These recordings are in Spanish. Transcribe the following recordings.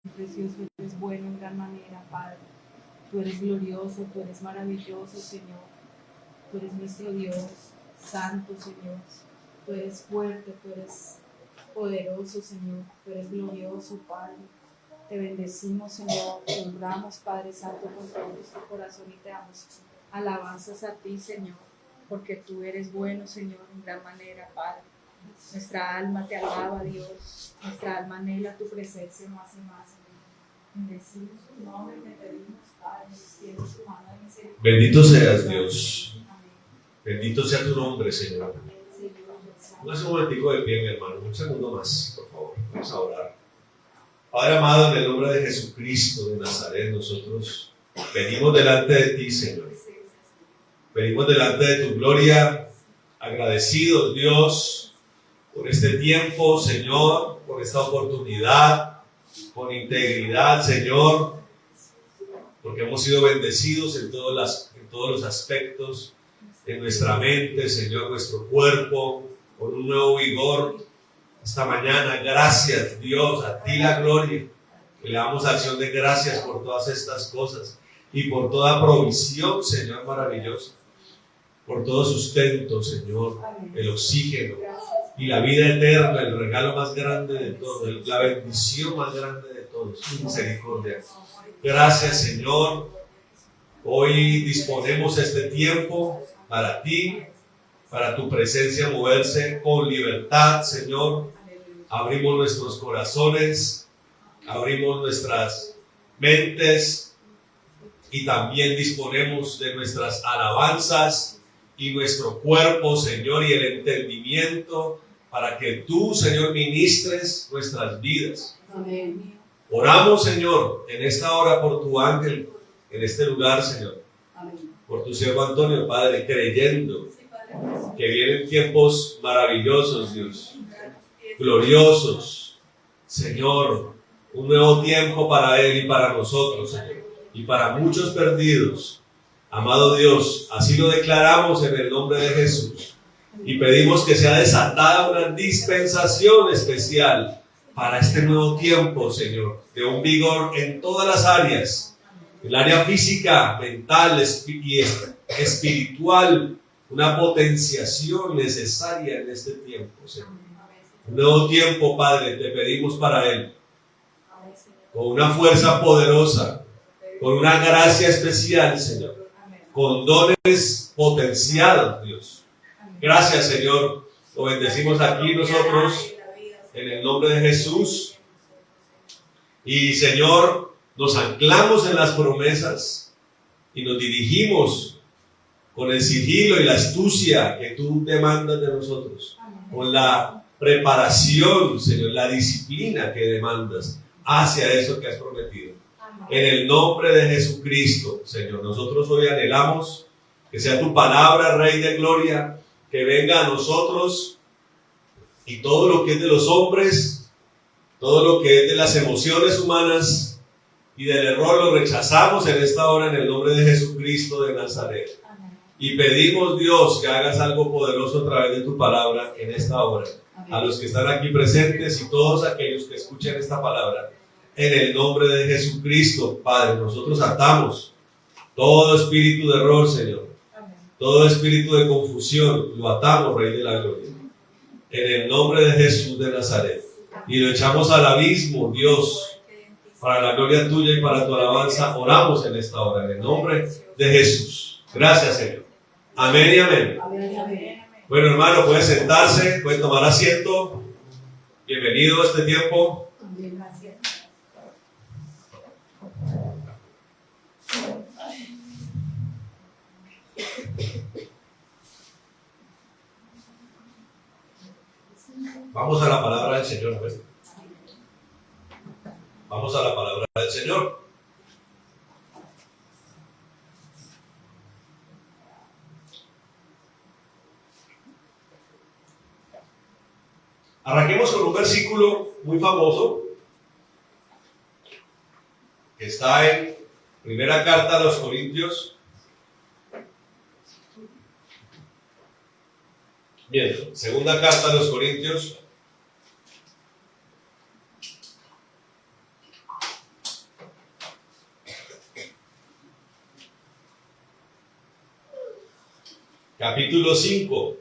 precioso, eres bueno en gran manera, Padre. Tú eres glorioso, tú eres maravilloso, Señor. Tú eres nuestro Dios, santo, Señor. Tú eres fuerte, tú eres poderoso, Señor. Tú eres glorioso, Padre. Te bendecimos, Señor. Te honramos, Padre Santo, con todo nuestro corazón y te damos alabanzas a ti, Señor, porque tú eres bueno, Señor, en gran manera, Padre. Nuestra alma te alaba, Dios. Nuestra alma anhela tu presencia más y más, Señor. Bendecimos tu nombre, te pedimos, Padre, extiende tu mano de misericordia. Bendito seas, Dios. Bendito sea tu nombre, Señor. Póngase un momentico de pie, mi hermano. Un segundo más, por favor. Vamos a orar. Padre amado, en el nombre de Jesucristo de Nazaret, nosotros venimos delante de ti, Señor. Venimos delante de tu gloria, agradecidos, Dios, por este tiempo, Señor, por esta oportunidad, por integridad, Señor, porque hemos sido bendecidos en todos los aspectos de nuestra mente, Señor, nuestro cuerpo, con un nuevo vigor. Esta mañana, gracias, Dios, a ti la gloria. Le damos acción de gracias por todas estas cosas y por toda provisión, Señor, maravillosa, por todo sustento, Señor, el oxígeno y la vida eterna, el regalo más grande de todos, la bendición más grande de todos, tu misericordia. Gracias, Señor. Hoy disponemos este tiempo para ti, para tu presencia moverse con libertad, Señor. Abrimos nuestros corazones, abrimos nuestras mentes y también disponemos de nuestras alabanzas y nuestro cuerpo, Señor, y el entendimiento para que tú, Señor, ministres nuestras vidas. Amén. Oramos, Señor, en esta hora por tu ángel, en este lugar, Señor, por tu siervo Antonio, Padre, creyendo que vienen tiempos maravillosos, Dios, gloriosos, Señor, un nuevo tiempo para él y para nosotros, Señor, y para muchos perdidos. Amado Dios, así lo declaramos en el nombre de Jesús y pedimos que sea desatada una dispensación especial para este nuevo tiempo, Señor, de un vigor en todas las áreas, el área física, mental y espiritual, una potenciación necesaria en este tiempo, Señor. Un nuevo tiempo, Padre, te pedimos para él, con una fuerza poderosa, con una gracia especial, Señor, con dones potenciados, Dios. Gracias, Señor, lo bendecimos aquí nosotros en el nombre de Jesús. Y, Señor, nos anclamos en las promesas y nos dirigimos con el sigilo y la astucia que tú demandas de nosotros, con la preparación, Señor, la disciplina que demandas hacia eso que has prometido. En el nombre de Jesucristo, Señor, nosotros hoy anhelamos que sea tu palabra, Rey de Gloria, que venga a nosotros y todo lo que es de los hombres, todo lo que es de las emociones humanas y del error lo rechazamos en esta hora en el nombre de Jesucristo de Nazaret. Y pedimos, Dios, que hagas algo poderoso a través de tu palabra en esta hora. A los que están aquí presentes y todos aquellos que escuchen esta palabra, en el nombre de Jesucristo, Padre, nosotros atamos todo espíritu de error, Señor. Todo espíritu de confusión, lo atamos, Rey de la Gloria. En el nombre de Jesús de Nazaret. Y lo echamos al abismo, Dios, para la gloria tuya y para tu alabanza. Oramos en esta hora, en el nombre de Jesús. Gracias, Señor. Amén y amén. Bueno, hermano, puede sentarse, puede tomar asiento. Bienvenido a este tiempo. Vamos a la palabra del Señor. A ver. Vamos a la palabra del Señor. Arranquemos con un versículo muy famoso que está en primera carta a los Corintios. Bien, segunda carta a los Corintios. capítulo 5.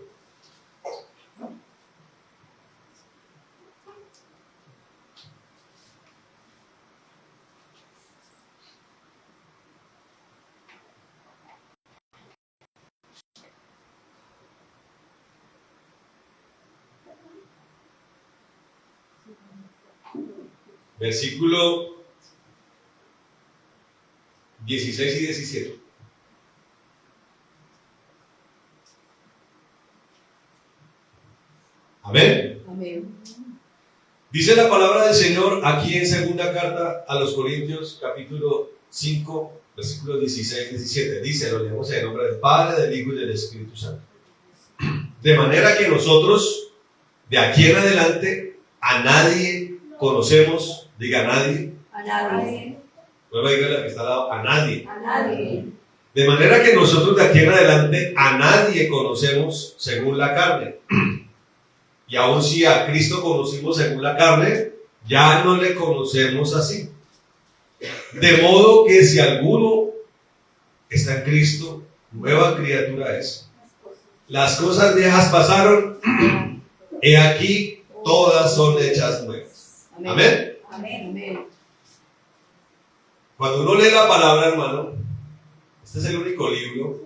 Versículo 16 y 17. Amén. Amén. Dice la palabra del Señor aquí en segunda carta a los Corintios, capítulo 5, versículos 16 y 17. Dice, lo leemos en el nombre del Padre, del Hijo y del Espíritu Santo. De manera que nosotros, de aquí en adelante, a nadie conocemos, diga nadie. A nadie. Vuelva a decirle a la que está al lado, a nadie. A nadie. De manera que nosotros de aquí en adelante a nadie conocemos según la carne. Y aun si a Cristo conocimos según la carne, ya no le conocemos así. De modo que si alguno está en Cristo, nueva criatura es. Las cosas viejas pasaron, he aquí, todas son hechas nuevas. Amén. Amén. Cuando uno lee la palabra, hermano, este es el único libro,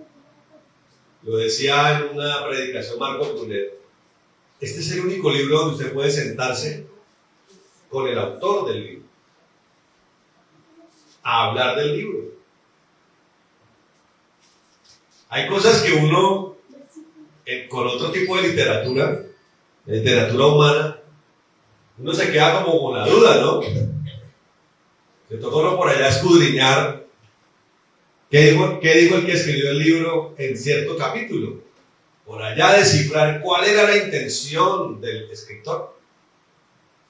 lo decía en una predicación Marco Tulet, este es el único libro donde usted puede sentarse con el autor del libro a hablar del libro. Hay cosas que uno, con otro tipo de literatura humana, uno se queda como con la duda, ¿no? Se toca uno por allá escudriñar qué dijo el que escribió el libro en cierto capítulo. Por allá descifrar cuál era la intención del escritor.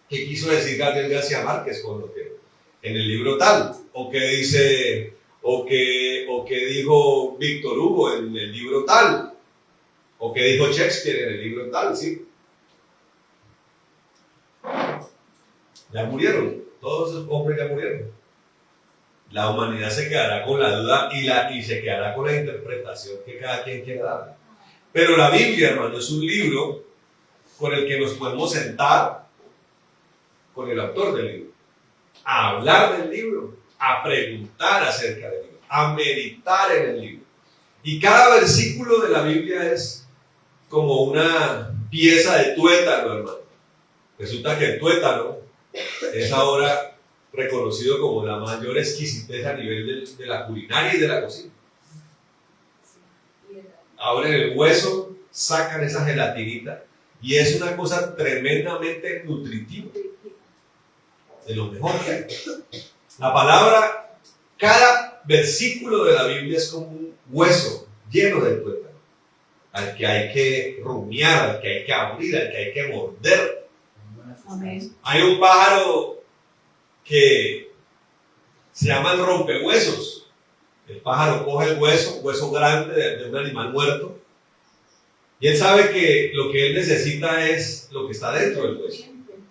¿Qué quiso decir Gabriel García Márquez con lo que en el libro tal? ¿O qué dice, o qué dijo Víctor Hugo en el libro tal? ¿O qué dijo Shakespeare en el libro tal? ¿Sí? Ya murieron. Todos esos hombres ya murieron. La humanidad se quedará con la duda y se quedará con la interpretación que cada quien quiera dar. Pero la Biblia, hermano, es un libro con el que nos podemos sentar con el autor del libro, a hablar del libro, a preguntar acerca del libro, a meditar en el libro. Y cada versículo de la Biblia es como una pieza de tuétano, hermano. Resulta que el tuétano es ahora reconocido como la mayor exquisitez a nivel de la culinaria y de la cocina. Abren el hueso, sacan esa gelatinita y es una cosa tremendamente nutritiva, de lo mejor que hay. La palabra, cada versículo de la Biblia es como un hueso lleno de tuétano, al que hay que rumiar, al que hay que abrir, al que hay que morder. Amén. Hay un pájaro que se llama el rompehuesos. El pájaro coge el hueso grande de un animal muerto, y él sabe que lo que él necesita es lo que está dentro del hueso.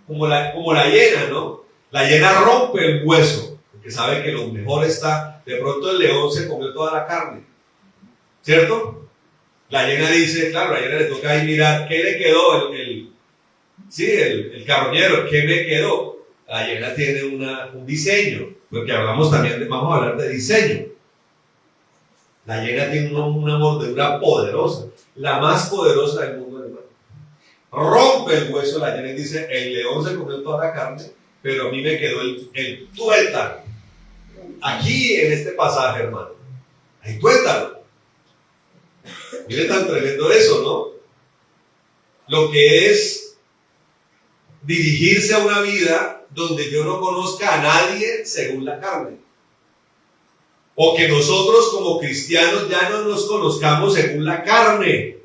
Como la hiena, ¿no? La hiena rompe el hueso, porque sabe que lo mejor está. De pronto el león se comió toda la carne, ¿cierto? La hiena dice, claro, la hiena le toca ahí mirar, ¿qué le quedó? El carroñero, ¿qué me quedó? La hiena tiene un diseño, porque vamos a hablar de diseño. La hiena tiene una mordedura poderosa, la más poderosa del mundo animal. Rompe el hueso la hiena y dice, el león se comió toda la carne, pero a mí me quedó el tuétano. Aquí en este pasaje, hermano, hay tuétano. Mire tan tremendo eso, ¿no? Lo que es dirigirse a una vida donde yo no conozca a nadie según la carne. O que nosotros como cristianos ya no nos conozcamos según la carne.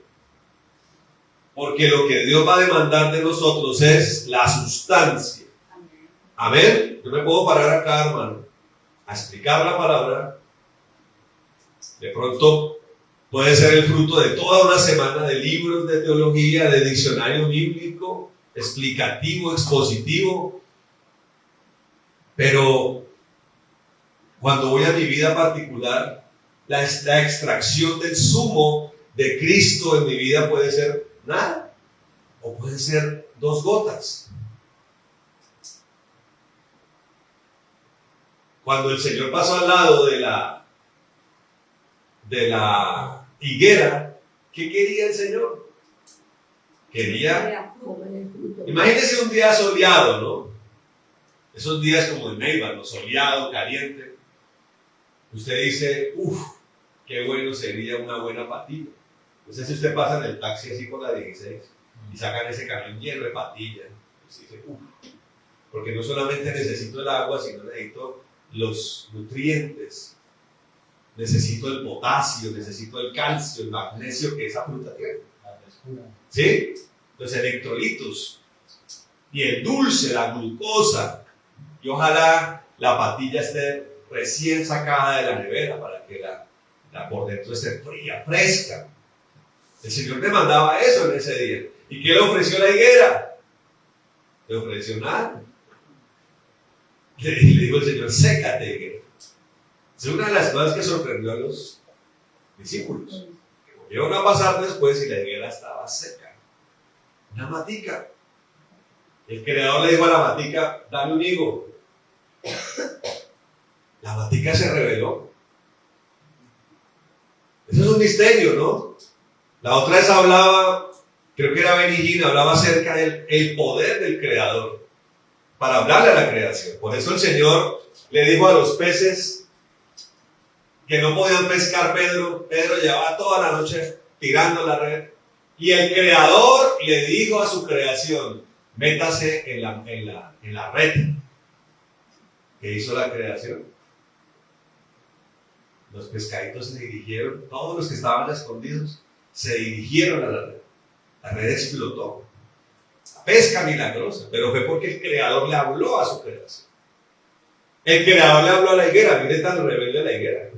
Porque lo que Dios va a demandar de nosotros es la sustancia. Amén. Yo me puedo parar acá, hermano, a explicar la palabra. De pronto puede ser el fruto de toda una semana de libros de teología, de diccionario bíblico, explicativo, expositivo. Pero cuando voy a mi vida particular, la extracción del zumo de Cristo en mi vida puede ser nada, o puede ser 2 gotas. Cuando el Señor pasó al lado de la higuera, ¿qué quería el Señor? Quería, imagínense un día soleado, ¿no? Esos días como en Neiva, ¿no? Soleado, caliente. Usted dice, qué bueno sería una buena patilla. No sé si usted pasa en el taxi así con la 16 y sacan ese camión lleno de patillas. Usted dice, porque no solamente necesito el agua, sino necesito los nutrientes. Necesito el potasio, necesito el calcio, el magnesio que esa fruta tiene. ¿Sí? Los electrolitos. Y el dulce, la glucosa. Y ojalá la patilla esté recién sacada de la nevera para que la por dentro esté fría, fresca. El Señor te mandaba eso en ese día. ¿Y qué le ofreció la higuera? Le ofreció nada. Le dijo el Señor, sécate, higuera. Es una de las cosas que sorprendió a los discípulos. Volvieron a pasar después y la higuera estaba seca. Una matica. El Creador le dijo a la matica, dame un higo. La matica se rebeló. Eso es un misterio, ¿no? La otra vez hablaba, creo que era Benny Hinn, hablaba acerca del poder del Creador para hablarle a la creación. Por eso el Señor le dijo a los peces que no podían pescar Pedro. Pedro llevaba toda la noche tirando la red. Y el Creador le dijo a su creación, métase en la red. ¿Qué hizo la creación? Los pescaditos se dirigieron, todos los que estaban escondidos, se dirigieron a la red. La red explotó. La pesca milagrosa, pero fue porque el Creador le habló a su creación. El Creador le habló a la higuera, mire tan rebelde la higuera.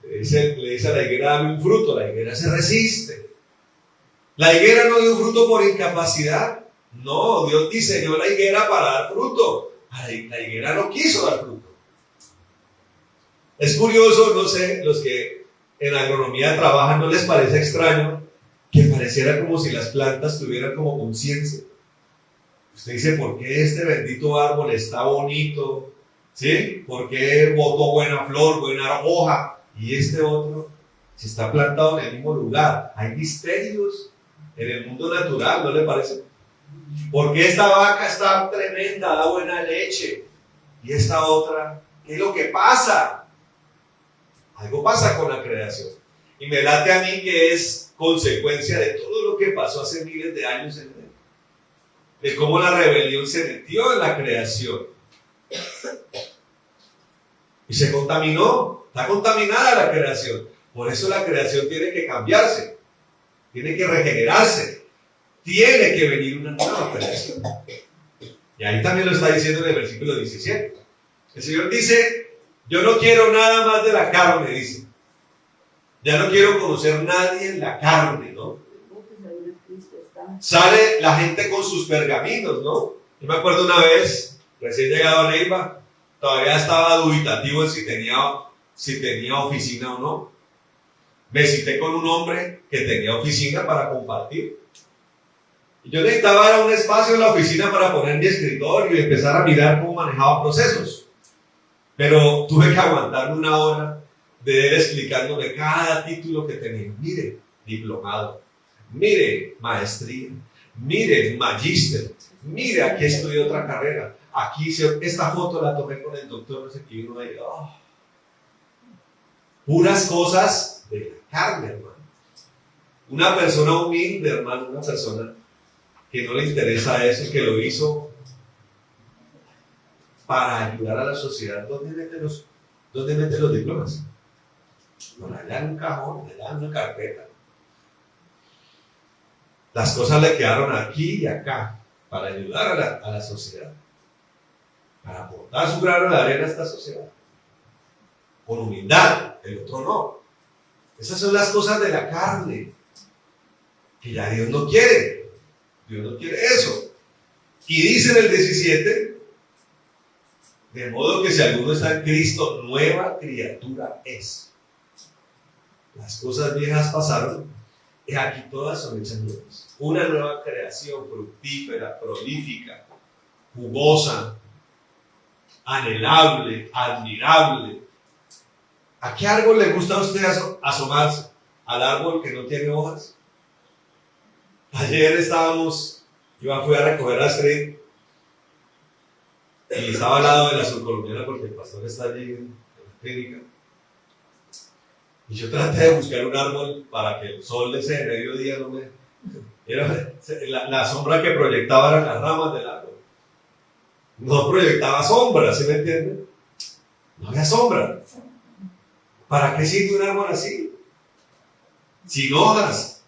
Le dice a la higuera, dame un fruto, la higuera se resiste. La higuera no dio fruto por incapacidad. No, Dios diseñó la higuera para dar fruto. La higuera no quiso dar fruto. Es curioso, no sé, los que en agronomía trabajan, ¿no les parece extraño que pareciera como si las plantas tuvieran como conciencia? Usted dice, ¿por qué este bendito árbol está bonito? ¿Sí? ¿Por qué botó buena flor, buena hoja? Y este otro, si está plantado en el mismo lugar. Hay misterios en el mundo natural, ¿no le parece? ¿Por qué esta vaca está tremenda, da buena leche? Y esta otra, ¿qué es lo que pasa? Algo pasa con la creación. Y me late a mí que es consecuencia de todo lo que pasó hace miles de años en él. De cómo la rebelión se metió en la creación. Y se contaminó. Está contaminada la creación. Por eso la creación tiene que cambiarse. Tiene que regenerarse. Tiene que venir una nueva creación. Y ahí también lo está diciendo en el versículo 17. El Señor dice, yo no quiero nada más de la carne, dice. Ya no quiero conocer nadie en la carne, ¿no? Sale la gente con sus pergaminos, ¿no? Yo me acuerdo una vez, recién llegado a Neiva, todavía estaba dubitativo en si tenía oficina o no. Me cité con un hombre que tenía oficina para compartir. Y yo necesitaba un espacio en la oficina para poner mi escritorio y empezar a mirar cómo manejaba procesos. Pero tuve que aguantarme una hora de él explicándome cada título que tenía. Mire, diplomado. Mire, maestría. Mire, magíster. Mire, aquí estudié otra carrera. Aquí esta foto la tomé con el doctor, no sé qué, y uno ahí, puras cosas de la carne, hermano. Una persona humilde, hermano, una persona que no le interesa eso, que lo hizo para ayudar a la sociedad. ¿Dónde mete los diplomas? Por allá en un cajón, allá en una carpeta. Las cosas le quedaron aquí y acá para ayudar a la sociedad, para aportar su grano de arena a esta sociedad. Con humildad, el otro no. Esas son las cosas de la carne, que ya Dios no quiere. Dios no quiere eso. Y dice en el 17, de modo que si alguno está en Cristo, nueva criatura es. las cosas viejas pasaron, y aquí todas son hechas nuevas. Una nueva creación fructífera, prolífica, jugosa, anhelable, admirable. ¿A qué árbol le gusta a usted asomarse? ¿Al árbol que no tiene hojas? Ayer yo fui a recoger a Astrid y estaba al lado de la subcolombiana porque el pastor está allí en la clínica. Y yo traté de buscar un árbol para que el sol de ese mediodía no me... Era la sombra que proyectaba eran las ramas del árbol. No proyectaba sombra, ¿sí me entienden? No había sombra. ¿Para qué sirve un árbol así? Sin hojas,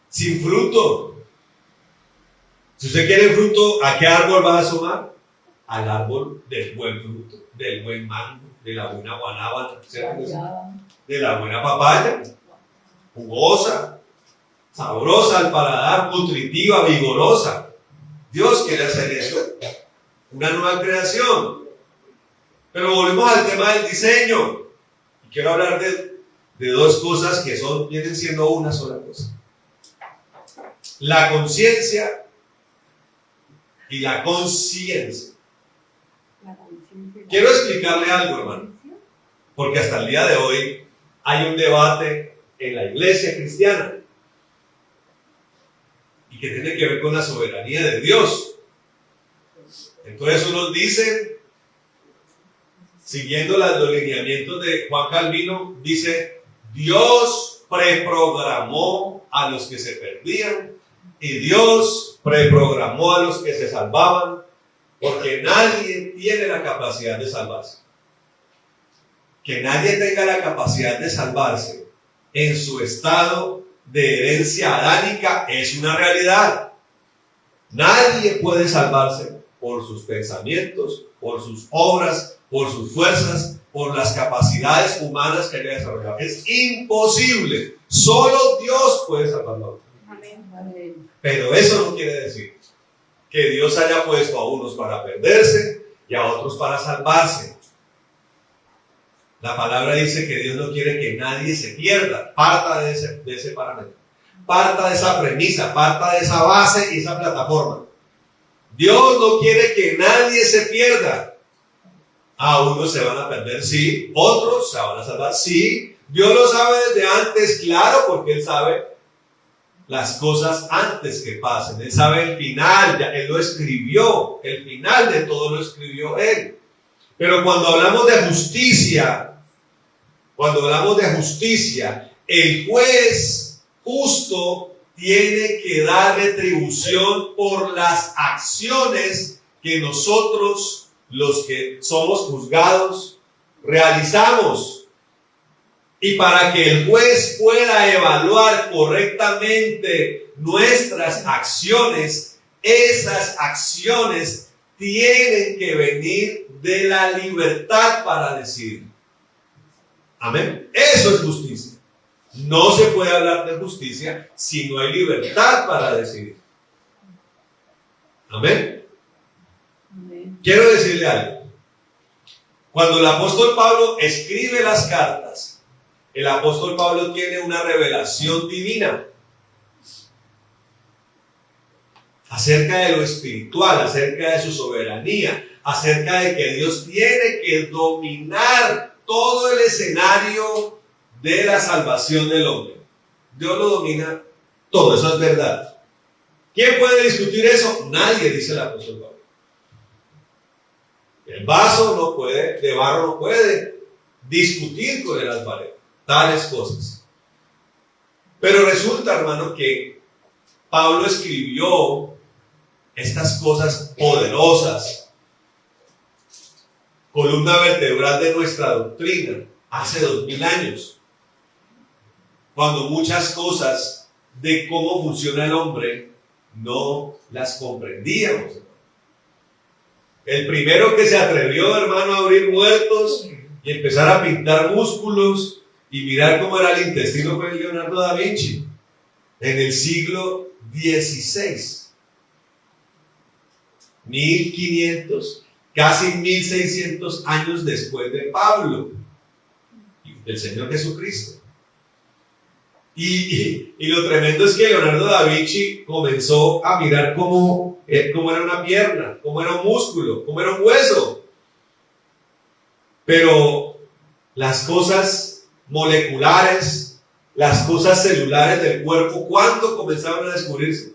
sin fruto. Si usted quiere fruto, ¿a qué árbol va a asomar? Al árbol del buen fruto, del buen mango, de la buena guanábana, de la buena papaya, jugosa, sabrosa al paladar, nutritiva, vigorosa. Dios quiere hacer eso, una nueva creación. Pero volvemos al tema del diseño. Y quiero hablar de dos cosas que vienen siendo una sola cosa. La conciencia y la conciencia. Quiero explicarle algo, hermano, porque hasta el día de hoy hay un debate en la iglesia cristiana y que tiene que ver con la soberanía de Dios. Entonces unos dicen, siguiendo los lineamientos de Juan Calvino, dice, Dios preprogramó a los que se perdían y Dios preprogramó a los que se salvaban, porque nadie tiene la capacidad de salvarse. Que nadie tenga la capacidad de salvarse en su estado de herencia adánica es una realidad. Nadie puede salvarse por sus pensamientos, por sus obras, por sus fuerzas, por las capacidades humanas que haya desarrollado. Es imposible. Solo Dios puede salvarlo. Amén. Pero eso no quiere decir que Dios haya puesto a unos para perderse y a otros para salvarse. La palabra dice que Dios no quiere que nadie se pierda. Parta de ese parámetro. Parta de esa premisa, parta de esa base y esa plataforma. Dios no quiere que nadie se pierda. A unos se van a perder, sí. Otros se van a salvar, sí. Dios lo sabe desde antes, claro, porque Él sabe las cosas antes que pasen. Él sabe el final, ya Él lo escribió. El final de todo lo escribió Él. Pero cuando hablamos de justicia, el juez justo tiene que dar retribución por las acciones que nosotros, los que somos juzgados, realizamos. Y para que el juez pueda evaluar correctamente nuestras acciones, esas acciones tienen que venir de la libertad para decidir. Amén. Eso es justicia. No se puede hablar de justicia si no hay libertad para decidir. Amén. Amén. Quiero decirle algo. Cuando el apóstol Pablo escribe las cartas, el apóstol Pablo tiene una revelación divina acerca de lo espiritual, acerca de su soberanía, acerca de que Dios tiene que dominar todo el escenario de la salvación del hombre. Dios lo domina todo, eso es verdad. ¿Quién puede discutir eso? Nadie, dice el apóstol Pablo. El vaso de barro no puede discutir con el alfarero tales cosas. Pero resulta, hermano, que Pablo escribió estas cosas poderosas, columna vertebral de nuestra doctrina, hace 2000 años, cuando muchas cosas de cómo funciona el hombre no las comprendíamos. El primero que se atrevió, hermano, a abrir muertos y empezar a pintar músculos y mirar cómo era el intestino fue Leonardo da Vinci en el siglo XVI. 1500, casi 1600 años después de Pablo, del Señor Jesucristo. Y lo tremendo es que Leonardo da Vinci comenzó a mirar cómo era una pierna, cómo era un músculo, cómo era un hueso. Pero las cosas moleculares, las cosas celulares del cuerpo, ¿cuándo comenzaron a descubrirse?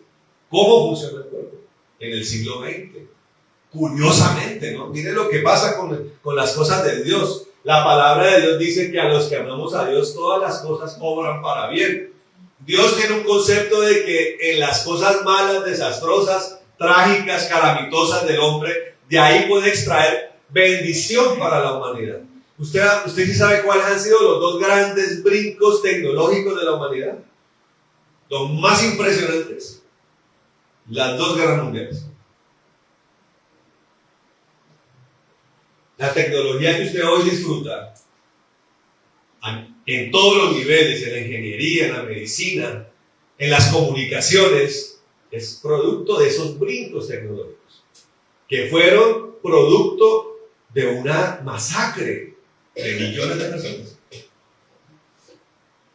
¿Cómo funciona el cuerpo? En el siglo XX. Curiosamente, ¿no? Miren lo que pasa con las cosas de Dios. La palabra de Dios dice que a los que amamos a Dios todas las cosas obran para bien. Dios tiene un concepto de que en las cosas malas, desastrosas, trágicas, calamitosas del hombre, de ahí puede extraer bendición para la humanidad. ¿Usted sí sabe cuáles han sido los dos grandes brincos tecnológicos de la humanidad? Los más impresionantes. Las dos guerras mundiales. La tecnología que usted hoy disfruta, en todos los niveles, en la ingeniería, en la medicina, en las comunicaciones, es producto de esos brincos tecnológicos, que fueron producto de una masacre de millones de personas.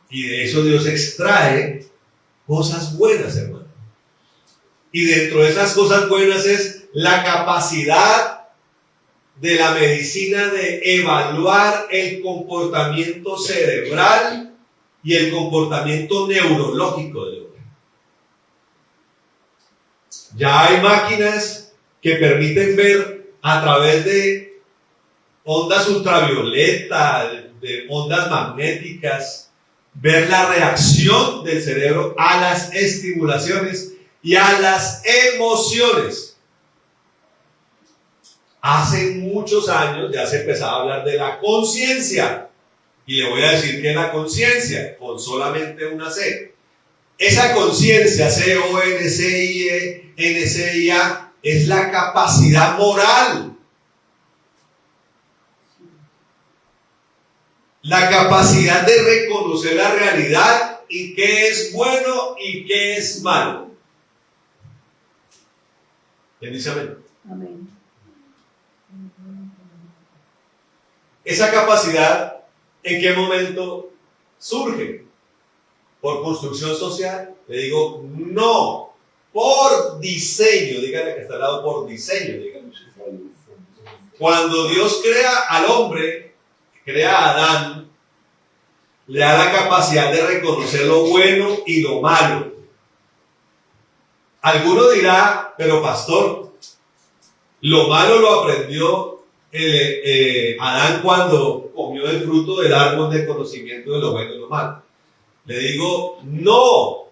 Y de eso Dios extrae cosas buenas, hermano. Y dentro de esas cosas buenas es la capacidad de la medicina de evaluar el comportamiento cerebral y el comportamiento neurológico del hombre. Ya hay máquinas que permiten ver a través de ondas ultravioletas, de ondas magnéticas, ver la reacción del cerebro a las estimulaciones y a las emociones. Hace muchos años ya se empezaba a hablar de la conciencia. Y le voy a decir que la conciencia, con solamente una C. Esa conciencia, C-O-N-C-I-E, N-C-I-A, es la capacidad moral. La capacidad de reconocer la realidad y qué es bueno y qué es malo. ¿Quién dice amén? Amén. Esa capacidad, ¿en qué momento surge? ¿Por construcción social? Le digo, no, por diseño. Dígale que está al lado, por diseño. Dígale. Cuando Dios crea al hombre, crea a Adán, le da la capacidad de reconocer lo bueno y lo malo. Alguno dirá, pero pastor, lo malo lo aprendió Adán cuando comió el fruto del árbol de conocimiento de lo bueno y lo malo. Le digo, no.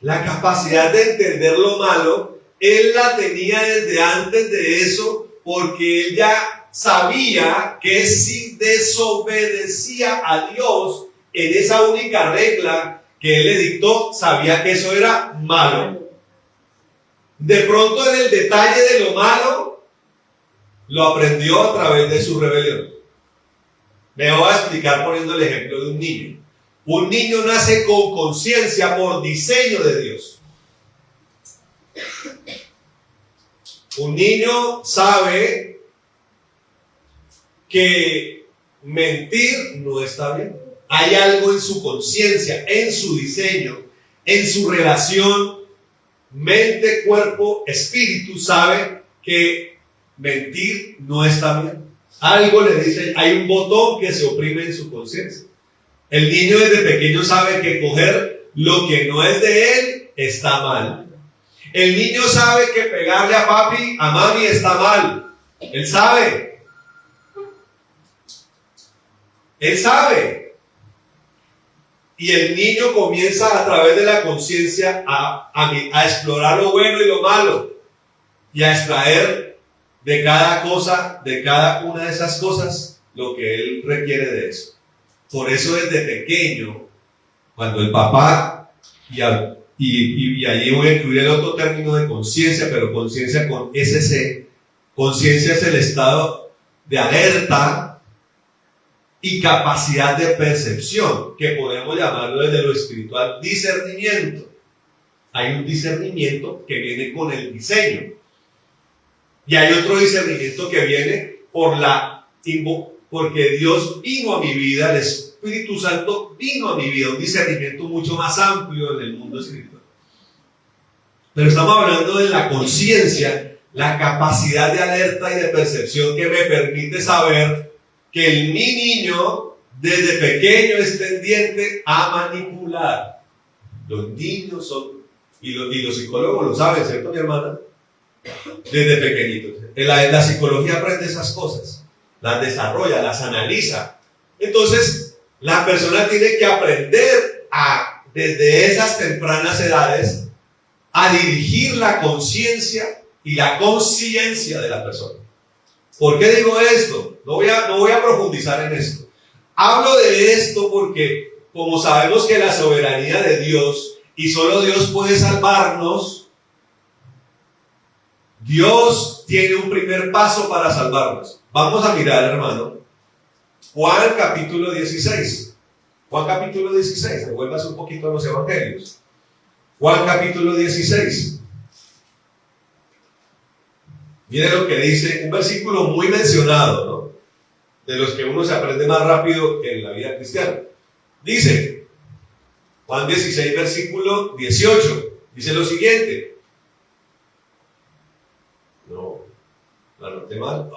La capacidad de entender lo malo, él la tenía desde antes de eso, porque él ya sabía que si desobedecía a Dios en esa única regla que él le dictó, sabía que eso era malo. De pronto en el detalle de lo malo, lo aprendió a través de su rebelión. Me voy a explicar poniendo el ejemplo de un niño. Un niño nace con conciencia por diseño de Dios. Un niño sabe que mentir no está bien. Hay algo en su conciencia, en su diseño, en su relación mente, cuerpo, espíritu, sabe que mentir no está bien. Algo le dice, hay un botón que se oprime en su conciencia. El niño desde pequeño sabe que coger lo que no es de él está mal. El niño sabe que pegarle a papi, a mami está mal. Él sabe. Él sabe. Y el niño comienza a través de la conciencia a explorar lo bueno y lo malo y a extraer de cada cosa, de cada una de esas cosas, lo que él requiere de eso. Por eso desde pequeño, cuando el papá, y allí voy a incluir el otro término de conciencia, pero conciencia con SC, conciencia es el estado de alerta y capacidad de percepción, que podemos llamarlo desde lo espiritual discernimiento. Hay un discernimiento que viene con el diseño. Y hay otro discernimiento que viene por porque Dios vino a mi vida, el Espíritu Santo vino a mi vida, un discernimiento mucho más amplio en el mundo espiritual. Pero estamos hablando de la conciencia, la capacidad de alerta y de percepción que me permite saber que mi niño desde pequeño es tendiente a manipular. Los niños son, y los psicólogos lo saben, ¿cierto, mi hermana? Desde pequeñitos. La psicología aprende esas cosas, las desarrolla, las analiza. Entonces, la persona tiene que aprender desde esas tempranas edades, a dirigir la conciencia y la consciencia de la persona. ¿Por qué digo esto? No voy a profundizar en esto. Hablo de esto porque, como sabemos que la soberanía de Dios, y solo Dios puede salvarnos, Dios tiene un primer paso para salvarnos. Vamos a mirar, hermano, Juan capítulo 16. Juan capítulo 16, devuélvase un poquito a los evangelios. Juan capítulo 16. Mire lo que dice, un versículo muy mencionado, ¿no? De los que uno se aprende más rápido que en la vida cristiana. Dice, Juan 16, versículo 18, dice lo siguiente. No, la anoté mal.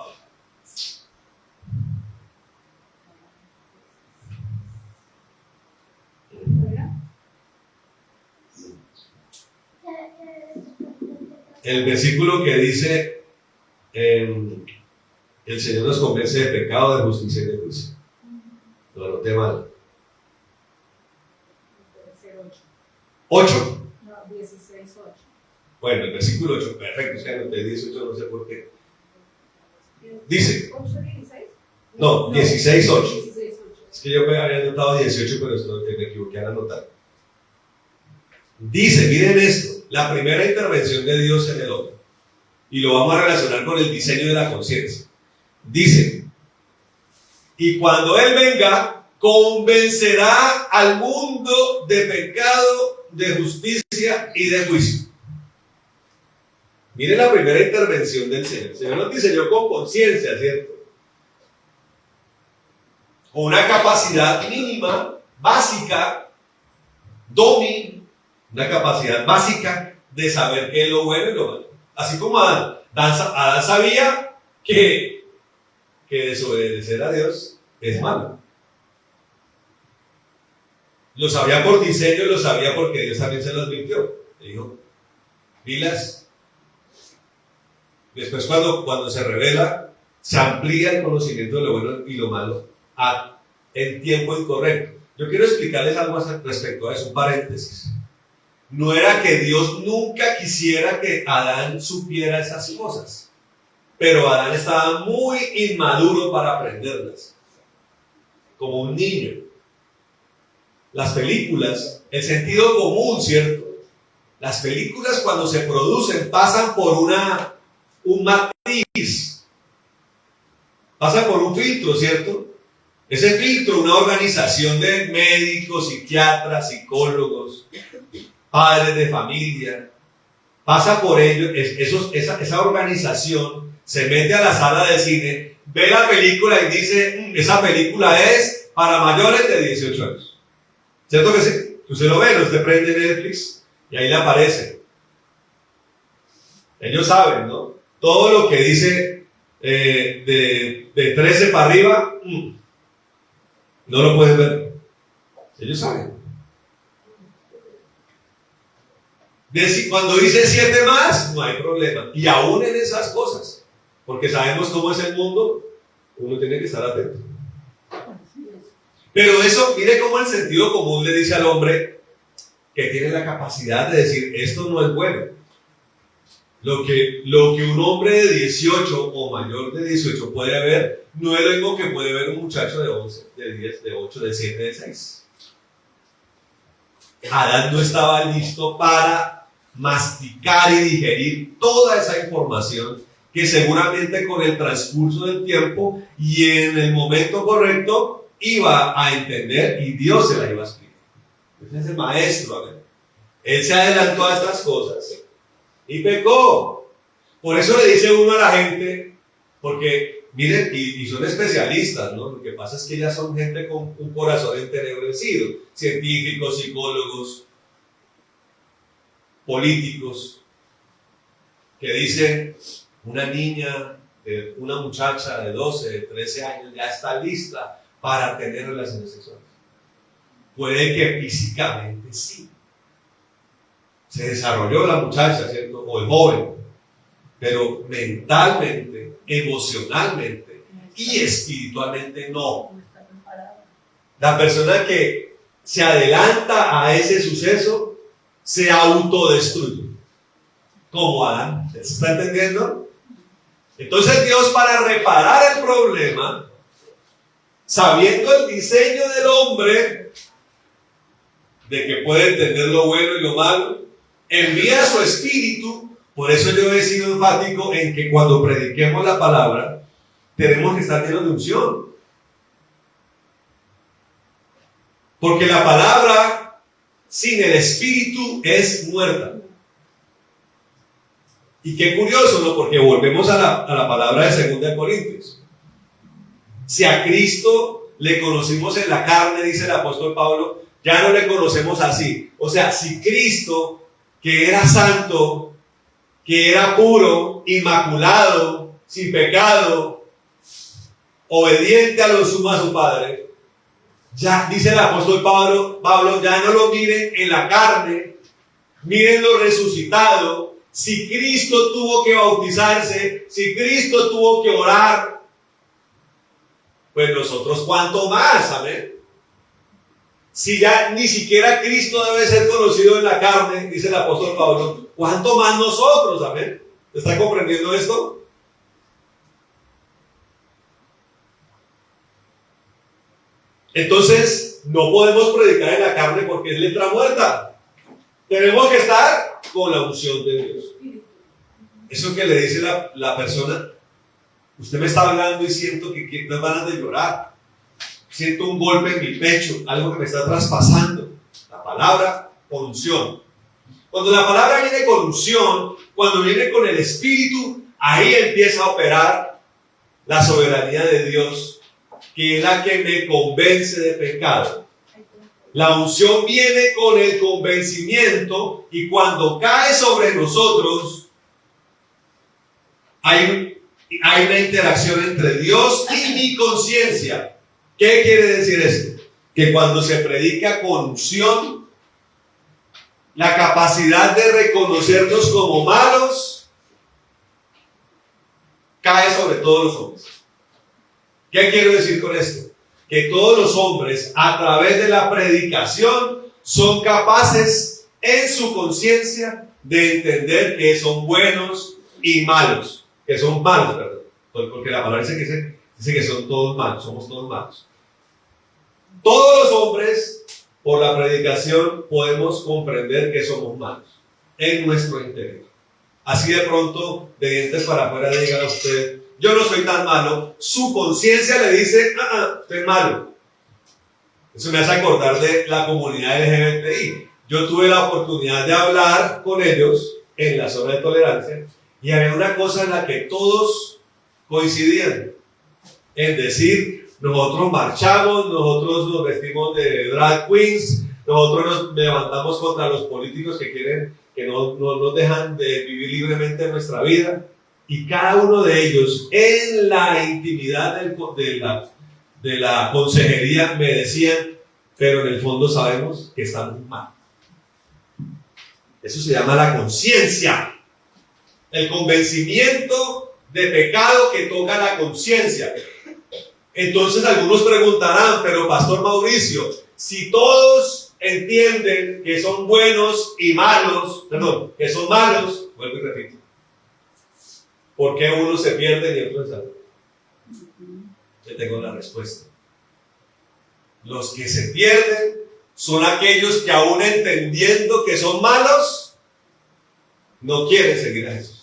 El versículo que dice, el Señor nos convence de pecado, de justicia y de juicio. Lo anoté mal. 8. No, 16, 8. Bueno, el versículo 8, perfecto, es que anoté 18, no sé por qué. Dice, no, 16, 8. Es que yo me había anotado 18, pero me equivoqué al anotar. Dice, miren esto, la primera intervención de Dios en el hombre, y lo vamos a relacionar con el diseño de la conciencia. Dice, y cuando Él venga, convencerá al mundo de pecado, de justicia y de juicio. Miren la primera intervención del Señor. El Señor nos diseñó con conciencia, ¿cierto? Con una capacidad mínima, básica, una capacidad básica de saber qué es lo bueno y lo malo. Así como Adán sabía que desobedecer a Dios es malo. Lo sabía por diseño, lo sabía porque Dios también se lo advirtió. Le dijo, pilas. Después cuando se revela, se amplía el conocimiento de lo bueno y lo malo en tiempo incorrecto. Yo quiero explicarles algo respecto a eso, un paréntesis. No era que Dios nunca quisiera que Adán supiera esas cosas, pero Adán estaba muy inmaduro para aprenderlas, como un niño. Las películas, el sentido común, ¿cierto? Las películas cuando se producen pasan por un matiz, pasan por un filtro, ¿cierto? Ese filtro, una organización de médicos, psiquiatras, psicólogos, padres de familia, pasa por ello, esa organización se mete a la sala de cine, ve la película y dice, esa película es para mayores de 18 años. ¿Cierto que sí? Usted lo ve, usted prende Netflix y ahí le aparece. Ellos saben, ¿no? Todo lo que dice de 13 para arriba, no lo pueden ver. Ellos saben. Cuando dice 7 más, no hay problema. Y aún en esas cosas, porque sabemos cómo es el mundo, uno tiene que estar atento. Pero eso, mire cómo el sentido común le dice al hombre que tiene la capacidad de decir, esto no es bueno. Lo que un hombre de 18 o mayor de 18 puede ver, no es lo mismo que puede ver un muchacho de 11, de 10, de 8, de 7, de 6. Adán no estaba listo para masticar y digerir toda esa información que seguramente con el transcurso del tiempo y en el momento correcto iba a entender y Dios se la iba a explicar. Ese es el maestro, amén. Él se adelantó a estas cosas y pecó. Por eso le dice uno a la gente, porque miren, y son especialistas, ¿no? Lo que pasa es que ya son gente con un corazón entenebrecido, científicos, psicólogos, políticos, que dicen, una niña, una muchacha de 12, de 13 años ya está lista para tener relaciones sexuales. Puede que físicamente sí. Se desarrolló la muchacha, ¿cierto? O el joven, pero mentalmente, emocionalmente y espiritualmente no. La persona que se adelanta a ese suceso se autodestruye. Como Adán. ¿Se está entendiendo? Entonces Dios, para reparar el problema, sabiendo el diseño del hombre, de que puede entender lo bueno y lo malo, envía su espíritu. Por eso yo he sido enfático en que cuando prediquemos la palabra, tenemos que estar llenos de unción. Porque la palabra sin el espíritu es muerta. Y qué curioso, ¿no? Porque volvemos a la palabra de 2 Corintios. Si a Cristo le conocimos en la carne, dice el apóstol Pablo, ya no le conocemos así. O sea, si Cristo, que era santo, que era puro, inmaculado, sin pecado, obediente a lo sumo a su Padre, ya dice el apóstol Pablo, ya no lo miren en la carne, mírenlo resucitado. Si Cristo tuvo que bautizarse, si Cristo tuvo que orar, pues nosotros cuánto más, amén. Si ya ni siquiera Cristo debe ser conocido en la carne, dice el apóstol Pablo, ¿cuánto más nosotros, amén? ¿Está comprendiendo esto? Entonces, no podemos predicar en la carne porque es letra muerta. Tenemos que estar con la unción de Dios. Eso que le dice la persona, usted me está hablando y siento que tengo ganas de llorar. Siento un golpe en mi pecho, algo que me está traspasando. La palabra con unción. Cuando la palabra viene con unción, cuando viene con el Espíritu, ahí empieza a operar la soberanía de Dios, que es la que me convence de pecado. La unción viene con el convencimiento y cuando cae sobre nosotros, hay una interacción entre Dios y mi conciencia. ¿Qué quiere decir esto? Que cuando se predica con unción, la capacidad de reconocernos como malos cae sobre todos los hombres. ¿Qué quiero decir con esto? Que todos los hombres, a través de la predicación, son capaces en su conciencia de entender que son buenos y malos. Que son malos, perdón. Porque la palabra dice que son todos malos, somos todos malos. Todos los hombres, por la predicación, podemos comprender que somos malos en nuestro interior. Así de pronto, de dientes para afuera, diga usted, yo no soy tan malo. Su conciencia le dice, usted es malo. Eso me hace acordar de la comunidad LGBTI. Yo tuve la oportunidad de hablar con ellos en la zona de tolerancia y había una cosa en la que todos coincidían en decir, nosotros marchamos, nosotros nos vestimos de drag queens, nosotros nos levantamos contra los políticos que no nos dejan de vivir libremente nuestra vida. Y cada uno de ellos, en la intimidad de la consejería, me decían, pero en el fondo sabemos que estamos mal. Eso se llama la conciencia. El convencimiento de pecado que toca la conciencia. Entonces algunos preguntarán, pero Pastor Mauricio, si todos entienden que son buenos y malos, que son malos, vuelvo y repito, ¿por qué unos se pierden y otros salen? Yo tengo la respuesta. Los que se pierden son aquellos que aún entendiendo que son malos, no quieren seguir a Jesús.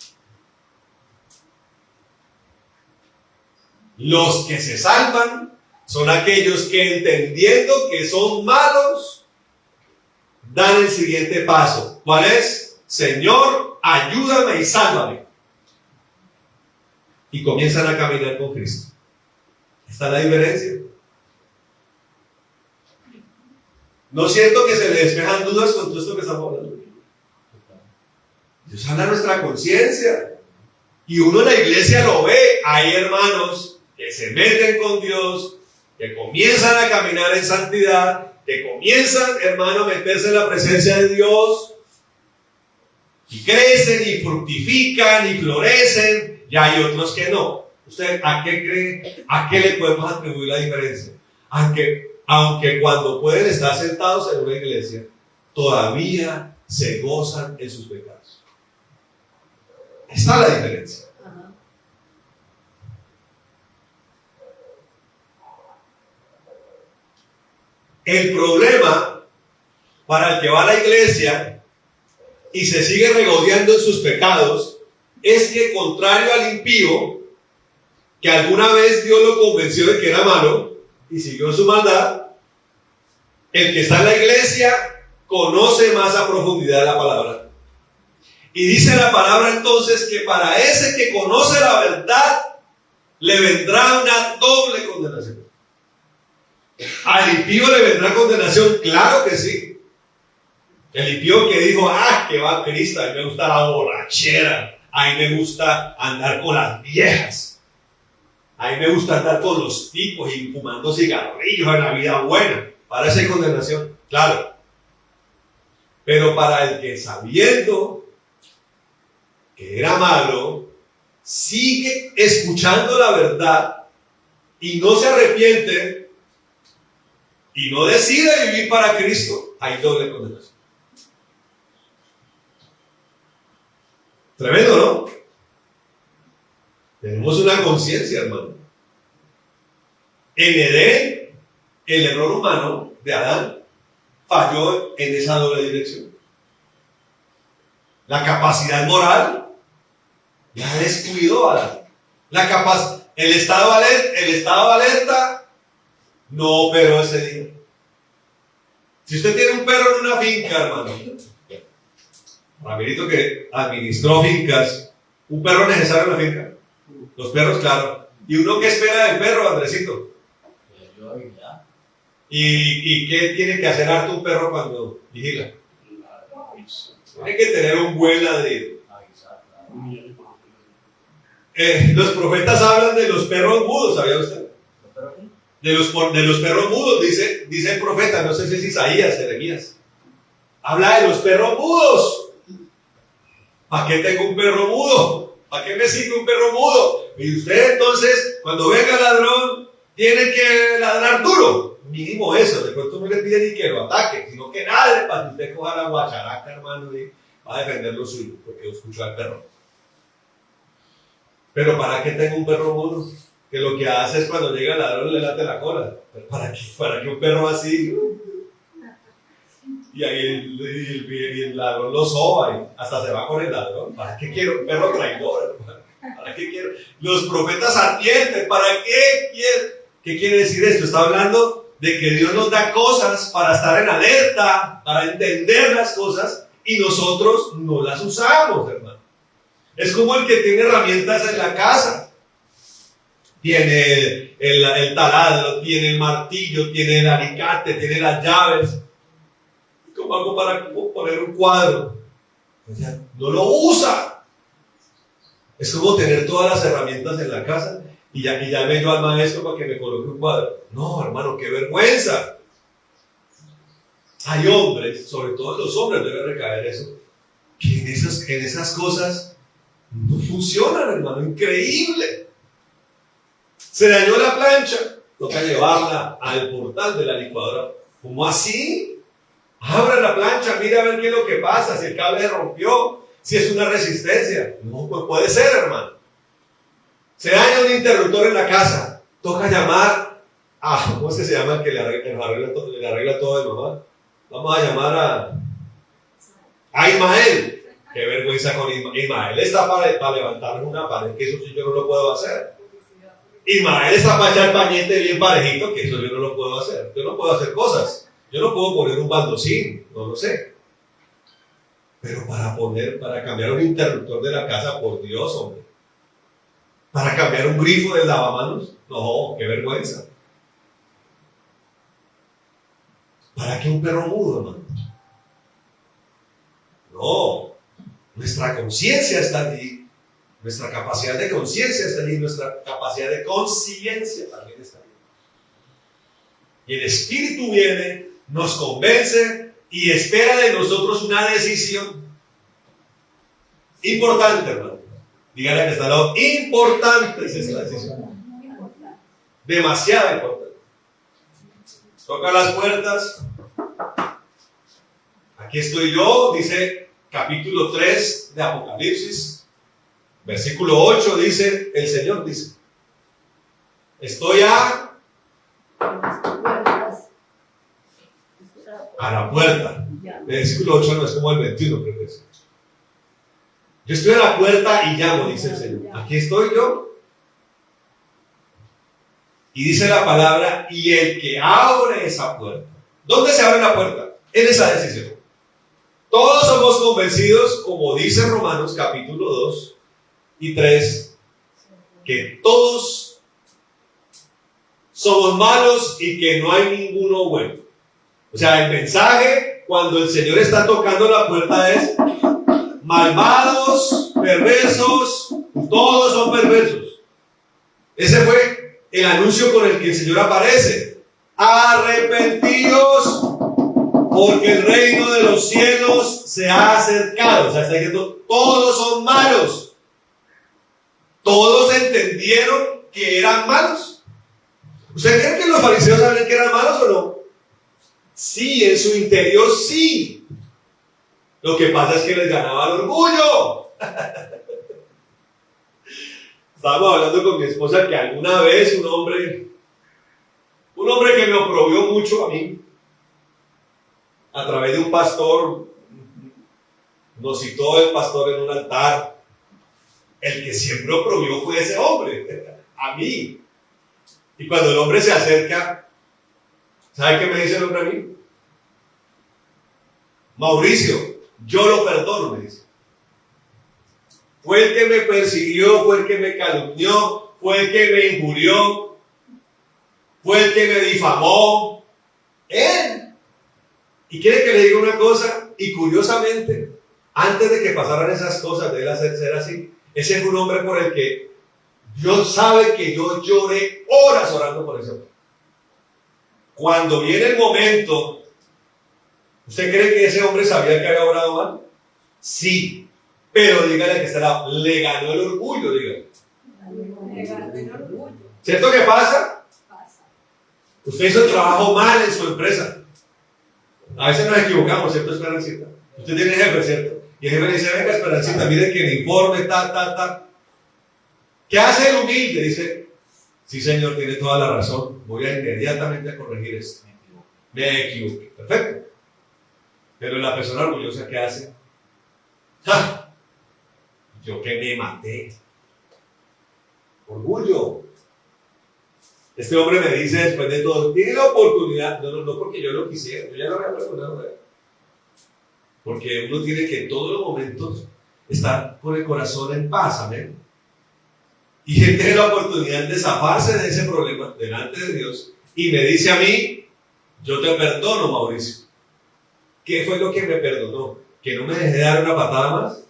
Los que se salvan son aquellos que entendiendo que son malos, dan el siguiente paso. ¿Cuál es? Señor, ayúdame y sálvame. y comienzan a caminar con Cristo. Está la diferencia. No siento que se le despejan dudas con todo esto que estamos hablando. Dios habla a nuestra conciencia. Y uno en la iglesia lo ve. Hay hermanos que se meten con Dios, que comienzan a caminar en santidad, que comienzan, hermano, a meterse en la presencia de Dios, y crecen, y fructifican, y florecen, y hay otros que no. ¿Usted a qué cree? ¿A qué le podemos atribuir la diferencia? Aunque cuando pueden estar sentados en una iglesia, todavía se gozan en sus pecados. Está la diferencia. El problema para el que va a la iglesia y se sigue regodeando en sus pecados es que, contrario al impío, que alguna vez Dios lo convenció de que era malo y siguió su maldad, el que está en la iglesia conoce más a profundidad la palabra. Y dice la palabra entonces que para ese que conoce la verdad le vendrá una doble condenación. ¿Al impío le vendrá condenación? Claro que sí. El impío que dijo, que va Cristo, a mí me gusta la borrachera, a mí me gusta andar con las viejas, a mí me gusta andar con los tipos y fumando cigarrillos en la vida buena. Para esa condenación, claro. Pero para el que, sabiendo que era malo, sigue escuchando la verdad y no se arrepiente y no decide vivir para Cristo, hay doble condenación. Tremendo, ¿no? Tenemos una conciencia, hermano. En Edén, el error humano de Adán falló en esa doble dirección. La capacidad moral la descuidó Adán. El estado alerta no operó ese día. Si usted tiene un perro en una finca, hermano, Ramirito que administró fincas, un perro necesario en la finca. Los perros, claro. ¿Y uno qué espera del perro, Andresito? ¿Y qué tiene que hacer harto un perro cuando vigila? Tiene que tener un buen ladrido. Los profetas hablan de los perros mudos, ¿sabía usted? De los perros mudos, dice el profeta, no sé si es Isaías, Jeremías. Habla de los perros mudos. ¿Para qué tengo un perro mudo? ¿Para qué me sirve un perro mudo? Y usted entonces, cuando venga el ladrón, tiene que ladrar duro. Mínimo eso, de pronto no le pide ni que lo ataque, sino que ladre para que usted coja la guacharaca, hermano, y va a defender lo suyo, porque escuchó al perro. Pero ¿para qué tengo un perro mudo? Que lo que hace es cuando llega el ladrón le late la cola. ¿Pero para qué un perro así? Y ahí el ladrón lo soba y hasta se va con el ladrón. ¿Para qué quiero un perro traidor? ¿Para qué quiero? Los profetas advierten, ¿para qué quiero? ¿Qué quiere decir esto? Está hablando de que Dios nos da cosas para estar en alerta, para entender las cosas, y nosotros no las usamos, hermano. Es como el que tiene herramientas en la casa. Tiene el taladro, tiene el martillo, tiene el alicate, tiene las llaves. ¿Cómo hago para poner un cuadro? No lo usa. Es como tener todas las herramientas en la casa y llame yo al maestro para que me coloque un cuadro. No, hermano, qué vergüenza. Hay hombres, sobre todo los hombres debe recaer eso, que en esas cosas no funcionan, hermano. Increíble. Se dañó la plancha, toca llevarla al portal de la licuadora. ¿Cómo así? Abra la plancha, mira a ver qué es lo que pasa, si el cable se rompió, si es una resistencia. No, pues puede ser, hermano. Se daña un interruptor en la casa, toca llamar a, ¿cómo es que se llama el que le arregla todo de mamá? Vamos a llamar a Ismael. Qué vergüenza con Ismael. Está para levantar una pared, que eso sí yo no lo puedo hacer. Ismael está para echar pañete bien parejito, que eso yo no lo puedo hacer. Yo no puedo hacer cosas. Yo no puedo poner un baldosín, no lo sé. Pero para cambiar un interruptor de la casa, por Dios, hombre. ¿Para cambiar un grifo del lavamanos? No, qué vergüenza. ¿Para qué un perro mudo, hermano? No, nuestra conciencia está allí, nuestra capacidad de conciencia está allí, nuestra capacidad de conciencia también está allí. Y el Espíritu viene, nos convence y espera de nosotros una decisión. Importante, hermano. Dígale que está al lado. Importante es esta decisión. Demasiado importante. Toca las puertas. Aquí estoy yo, dice capítulo 3 de Apocalipsis. Versículo 8 dice, el Señor dice, estoy a la puerta. El versículo 8 no es como el 21, creo que es. Yo estoy a la puerta y llamo, dice el Señor. Aquí estoy yo. Y dice la palabra, y el que abre esa puerta. ¿Dónde se abre la puerta? En esa decisión. Todos somos convencidos, como dice Romanos capítulo 2 y 3, que todos somos malos y que no hay ninguno bueno. O sea, el mensaje cuando el Señor está tocando la puerta es: malvados, perversos, todos son perversos. Ese fue el anuncio con el que el Señor aparece. Arrepentidos, porque el reino de los cielos se ha acercado. O sea, está diciendo, todos son malos. Todos entendieron que eran malos. ¿Usted cree que los fariseos sabían que eran malos o no? Sí, en su interior sí. Lo que pasa es que les ganaba el orgullo. Estábamos hablando con mi esposa que alguna vez un hombre que me oprobió mucho a mí, a través de un pastor, nos citó el pastor en un altar. El que siempre oprobió fue ese hombre, a mí. Y cuando el hombre se acerca, ¿sabe qué me dice el hombre a mí? Mauricio, yo lo perdono, me dice. Fue el que me persiguió, fue el que me calumnió, fue el que me injurió, fue el que me difamó. Él. Y quiere que le diga una cosa, y curiosamente, antes de que pasaran esas cosas de él ser así, ese fue un hombre por el que Dios sabe que yo lloré horas orando por ese hombre. Cuando viene el momento, ¿usted cree que ese hombre sabía que había orado mal? Sí, pero dígale que estará, le ganó el orgullo, dígale. Le ganó el orgullo. ¿Cierto que pasa? Usted hizo el trabajo mal en su empresa. A veces nos equivocamos, ¿cierto, Esperancita? Usted tiene jefe, ¿cierto? Y el jefe le dice, venga, Esperancita, mire que el informe, ta. ¿Qué hace el humilde? Dice, sí, señor, tiene toda la razón. Voy a inmediatamente a corregir esto. Me equivoqué. Perfecto. Pero la persona orgullosa, ¿qué hace? ¡Ja! Yo que me maté. Orgullo. Este hombre me dice después de todo, tiene la oportunidad, no porque yo lo quisiera, yo ya lo había perdonado, ¿verdad? Porque uno tiene que en todos los momentos estar con el corazón en paz, amén. Y él tiene la oportunidad de zafarse de ese problema delante de Dios y me dice a mí, yo te perdono, Mauricio. ¿Qué fue lo que me perdonó? ¿Que no me dejé dar una patada más?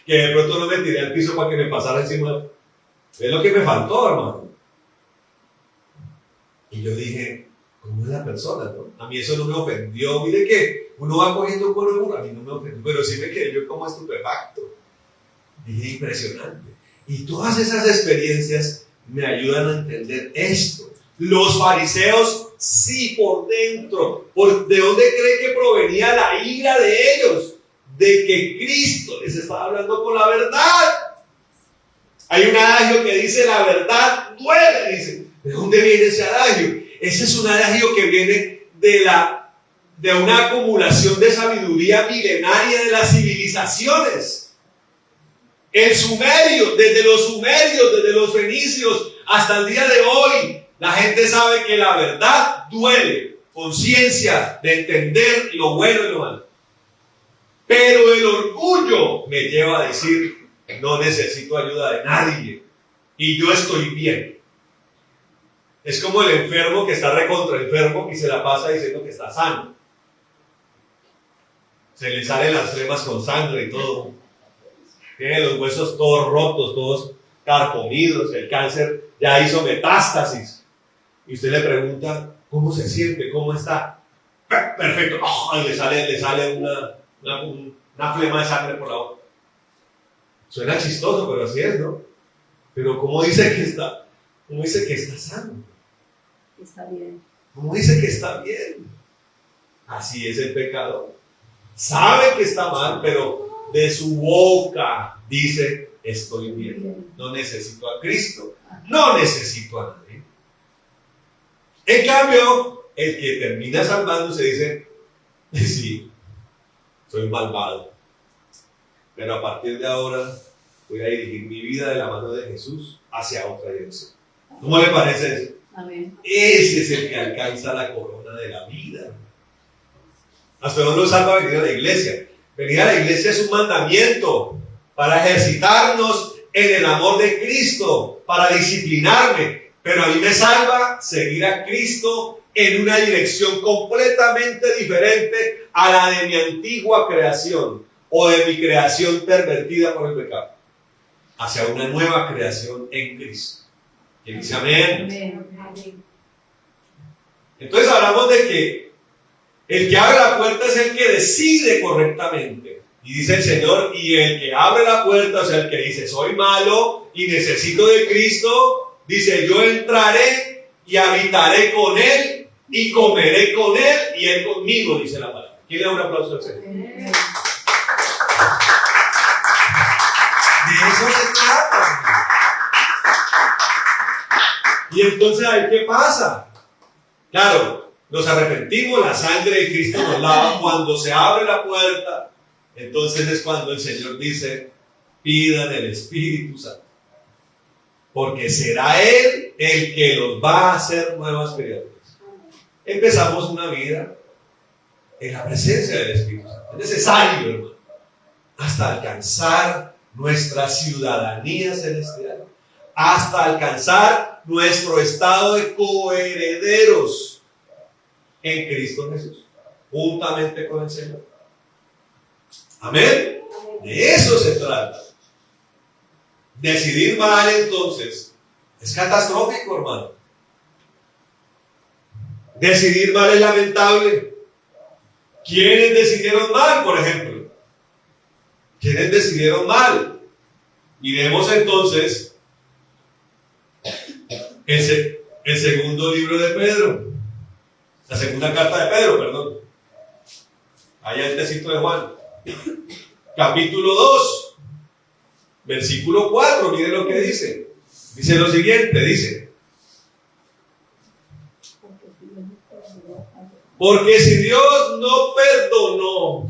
¿Que de pronto no me tiré al piso para que me pasara encima? Es lo que me faltó, hermano. Y yo dije, ¿cómo es la persona, no? A mí eso no me ofendió. Mire que uno va cogiendo por el mundo, a mí no me ofendió, pero sí me quedé yo como estupefacto. Dije, impresionante. Y todas esas experiencias me ayudan a entender esto. Los fariseos, sí, por dentro. ¿De dónde cree que provenía la ira de ellos? De que Cristo les estaba hablando con la verdad. Hay un adagio que dice, la verdad duele, dice. ¿De dónde viene ese adagio? Ese es un adagio que viene de una acumulación de sabiduría milenaria de las civilizaciones. El sumerio, desde los fenicios hasta el día de hoy, la gente sabe que la verdad duele. Conciencia de entender lo bueno y lo malo. Pero el orgullo me lleva a decir, no necesito ayuda de nadie y yo estoy bien. Es como el enfermo que está recontra enfermo y se la pasa diciendo que está sano. Se le salen las flemas con sangre y todo. Tiene los huesos todos rotos, todos carcomidos, el cáncer ya hizo metástasis. Y usted le pregunta, ¿cómo se siente? ¿Cómo está? Perfecto. Oh, le sale una flema de sangre por la boca. Suena chistoso, pero así es, ¿no? Pero ¿cómo dice que está? ¿Cómo dice que está sano? Está bien. ¿Cómo dice que está bien? Así es el pecador. Sabe que está mal, pero de su boca dice, estoy bien. No necesito a Cristo. No necesito a nadie. En cambio, el que termina salvándose dice, sí, soy malvado. Pero a partir de ahora voy a dirigir mi vida de la mano de Jesús hacia otra dirección. ¿Cómo le parece eso? Amén. Ese es el que alcanza la corona de la vida. Hasta no lo salva venir a la iglesia. Venir a la iglesia es un mandamiento para ejercitarnos en el amor de Cristo, para disciplinarme. Pero a mí me salva seguir a Cristo en una dirección completamente diferente a la de mi antigua creación o de mi creación pervertida por el pecado, hacia una nueva creación en Cristo. Y dice amén. Amén. Entonces hablamos de que el que abre la puerta es el que decide correctamente. Y dice el Señor, y el que abre la puerta, o sea, el que dice, soy malo y necesito de Cristo, dice, yo entraré y habitaré con Él y comeré con Él y Él conmigo, dice la palabra. ¿Quién le da un aplauso al Señor? Amén. De eso se trata. Y entonces, ¿ahí qué pasa? Claro, nos arrepentimos, la sangre de Cristo nos lava. Cuando se abre la puerta, entonces es cuando el Señor dice, pidan el Espíritu Santo. Porque será Él el que los va a hacer nuevas criaturas. Empezamos una vida en la presencia del Espíritu Santo. Es necesario, hermano, hasta alcanzar nuestra ciudadanía celestial, hasta alcanzar nuestro estado de coherederos en Cristo Jesús, juntamente con el Señor. Amén. De eso se trata. Decidir mal, entonces, es catastrófico, hermano. Decidir mal es lamentable. ¿Quiénes decidieron mal, por ejemplo? ¿Quiénes decidieron mal? Miremos entonces el segundo libro de Pedro. La segunda carta de Pedro, perdón. Allá el texto de Juan. Capítulo 2, versículo 4. Miren lo que dice. Dice lo siguiente, dice. Porque si Dios no perdonó.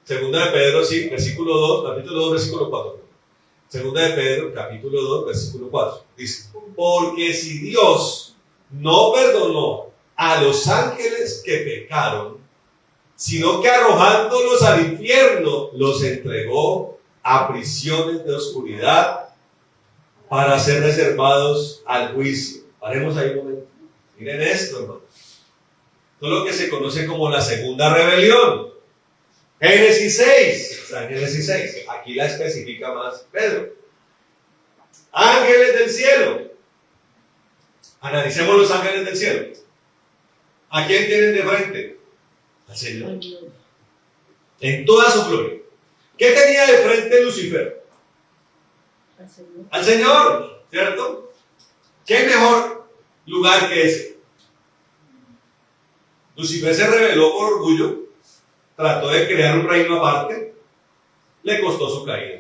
Segunda de Pedro, sí, versículo 2, capítulo 2, versículo 4. Segunda de Pedro, capítulo 2, versículo 4. Dice, porque si Dios no perdonó a los ángeles que pecaron, sino que arrojándolos al infierno, los entregó a prisiones de oscuridad para ser reservados al juicio. Paremos ahí un momento. Miren esto, hermano. Todo lo que se conoce como la segunda rebelión. Génesis 6. Está en Génesis 6. Aquí la especifica más Pedro. Ángeles del cielo. Analicemos los ángeles del cielo. ¿A quién tienen de frente? Al Señor. En toda su gloria. ¿Qué tenía de frente Lucifer? Al Señor, ¿cierto? ¿Qué mejor lugar que ese? Lucifer se rebeló por orgullo, trató de crear un reino aparte, le costó su caída.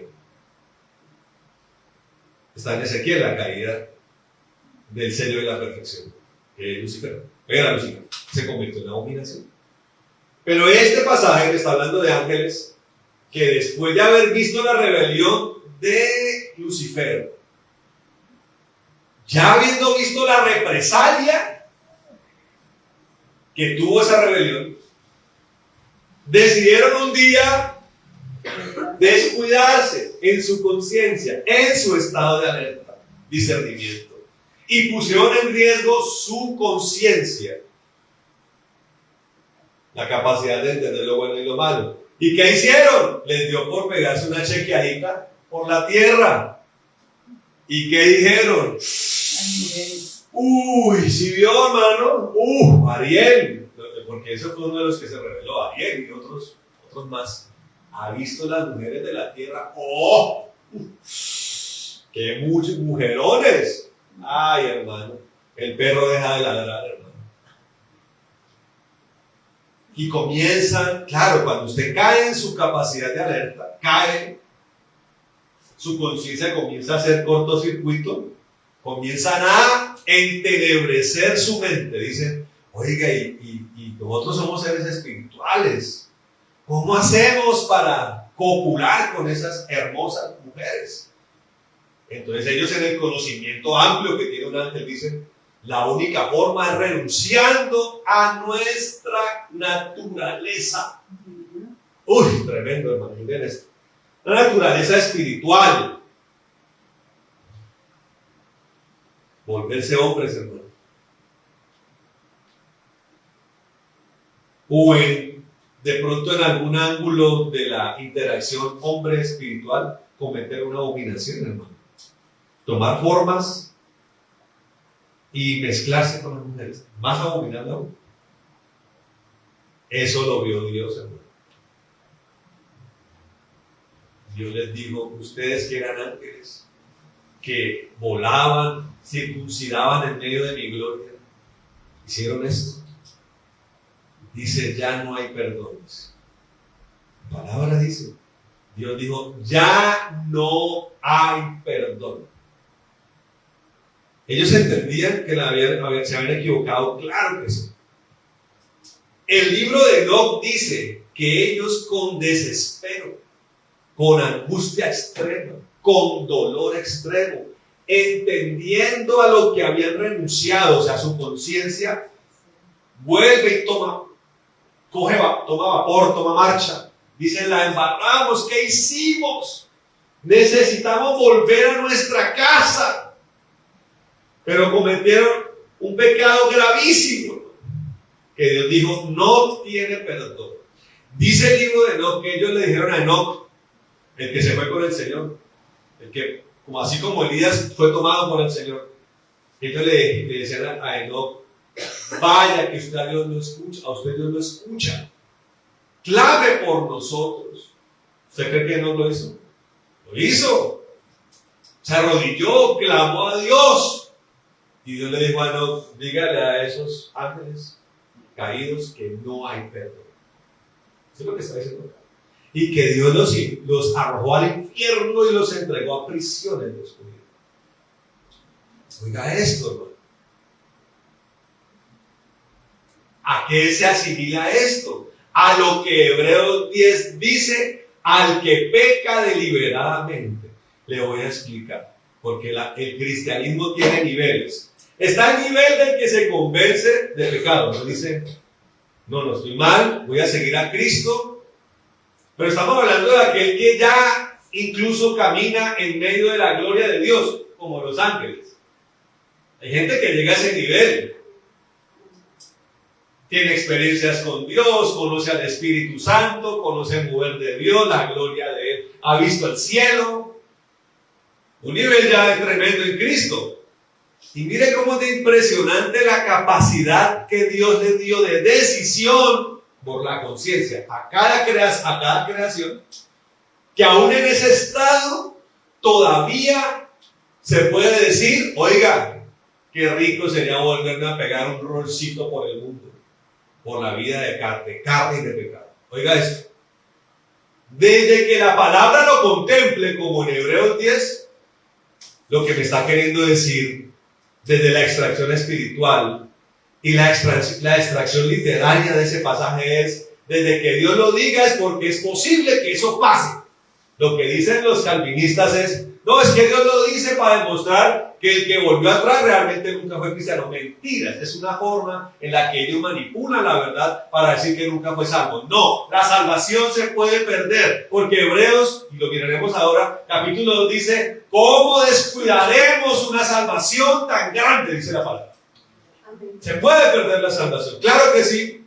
Está en Ezequiel la caída del sello de la perfección, que es Lucifer. Era Lucifer, se convirtió en una abominación. Pero este pasaje está hablando de ángeles que después de haber visto la rebelión de Lucifer, ya habiendo visto la represalia que tuvo esa rebelión, decidieron un día descuidarse en su conciencia, en su estado de alerta, discernimiento. Y pusieron en riesgo su conciencia, la capacidad de entender lo bueno y lo malo. ¿Y qué hicieron? Les dio por pegarse una chequeadita por la tierra. ¿Y qué dijeron? Uy, ¿sí vio, hermano? Ariel, porque eso fue uno de los que se reveló, Ariel y otros más. ¿Ha visto las mujeres de la tierra? ¡Oh! ¡Qué muchos mujerones! Ay, hermano, el perro deja de ladrar, hermano. Y comienzan, claro, cuando usted cae en su capacidad de alerta, su conciencia comienza a hacer cortocircuito, comienzan a entenebrecer su mente. Dicen, oiga, y nosotros somos seres espirituales. ¿Cómo hacemos para copular con esas hermosas mujeres? Entonces ellos, en el conocimiento amplio que tiene un ángel, dicen, la única forma es renunciando a nuestra naturaleza. Uy, tremendo, hermano, miren esto. La naturaleza espiritual. Volverse hombres, hermano. O de pronto en algún ángulo de la interacción hombre espiritual, cometer una abominación, hermano. Tomar formas y mezclarse con las mujeres. Más abominable aún. Eso lo vio Dios, hermano. Dios les dijo, ustedes que eran ángeles, que volaban, circuncidaban en medio de mi gloria, hicieron esto. Dice, ya no hay perdones. La palabra dice, Dios dijo, ya no hay perdón. Ellos entendían que se habían equivocado, claro que sí. El libro de Enoc dice que ellos con desespero, con angustia extrema, con dolor extremo, entendiendo a lo que habían renunciado, o sea, su conciencia, vuelve y toma vapor, toma marcha. Dicen, la embarramos, ¿qué hicimos? Necesitamos volver a nuestra casa. Pero cometieron un pecado gravísimo, que Dios dijo, no tiene perdón. Dice el libro de Enoc que ellos le dijeron a Enoc, el que se fue con el Señor, el que, así como Elías fue tomado por el Señor, ellos le decían a Enoc, vaya que usted a Dios no escucha, a usted Dios no escucha, clame por nosotros. ¿Usted cree que no lo hizo? Lo hizo, se arrodilló, clamó a Dios, y Dios le dijo a Enoc, dígale a esos ángeles caídos que no hay perdón. Eso es lo que está diciendo acá. Y que Dios los arrojó al infierno y los entregó a prisiones de oscuridad. Oiga esto, hermano. ¿A qué se asimila esto? A lo que Hebreos 10 dice, al que peca deliberadamente. Le voy a explicar, porque el cristianismo tiene niveles. Está el nivel del que se convence de pecado. ¿No? Dice, no estoy mal, voy a seguir a Cristo. Pero estamos hablando de aquel que ya incluso camina en medio de la gloria de Dios, como los ángeles. Hay gente que llega a ese nivel. Tiene experiencias con Dios, conoce al Espíritu Santo, conoce el mover de Dios, la gloria de Él. Ha visto el cielo. Un nivel ya tremendo en Cristo. Y mire cómo es de impresionante la capacidad que Dios le dio de decisión por la conciencia a cada creación, que aún en ese estado todavía se puede decir, oiga, qué rico sería volverme a pegar un rolcito por el mundo, por la vida de carne y de pecado. Oiga esto. Desde que la palabra lo contemple, como en Hebreos 10, lo que me está queriendo decir desde la extracción espiritual y la extracción literaria de ese pasaje es, desde que Dios lo diga es porque es posible que eso pase. Lo que dicen los calvinistas es, No, es que Dios lo dice para demostrar que el que volvió atrás realmente nunca fue cristiano. Mentiras, es una forma en la que ellos manipulan la verdad para decir que nunca fue salvo. No, la salvación se puede perder, porque Hebreos, y lo miraremos ahora, capítulo 2 dice, ¿cómo descuidaremos una salvación tan grande? Dice la palabra. ¿Se puede perder la salvación? Claro que sí.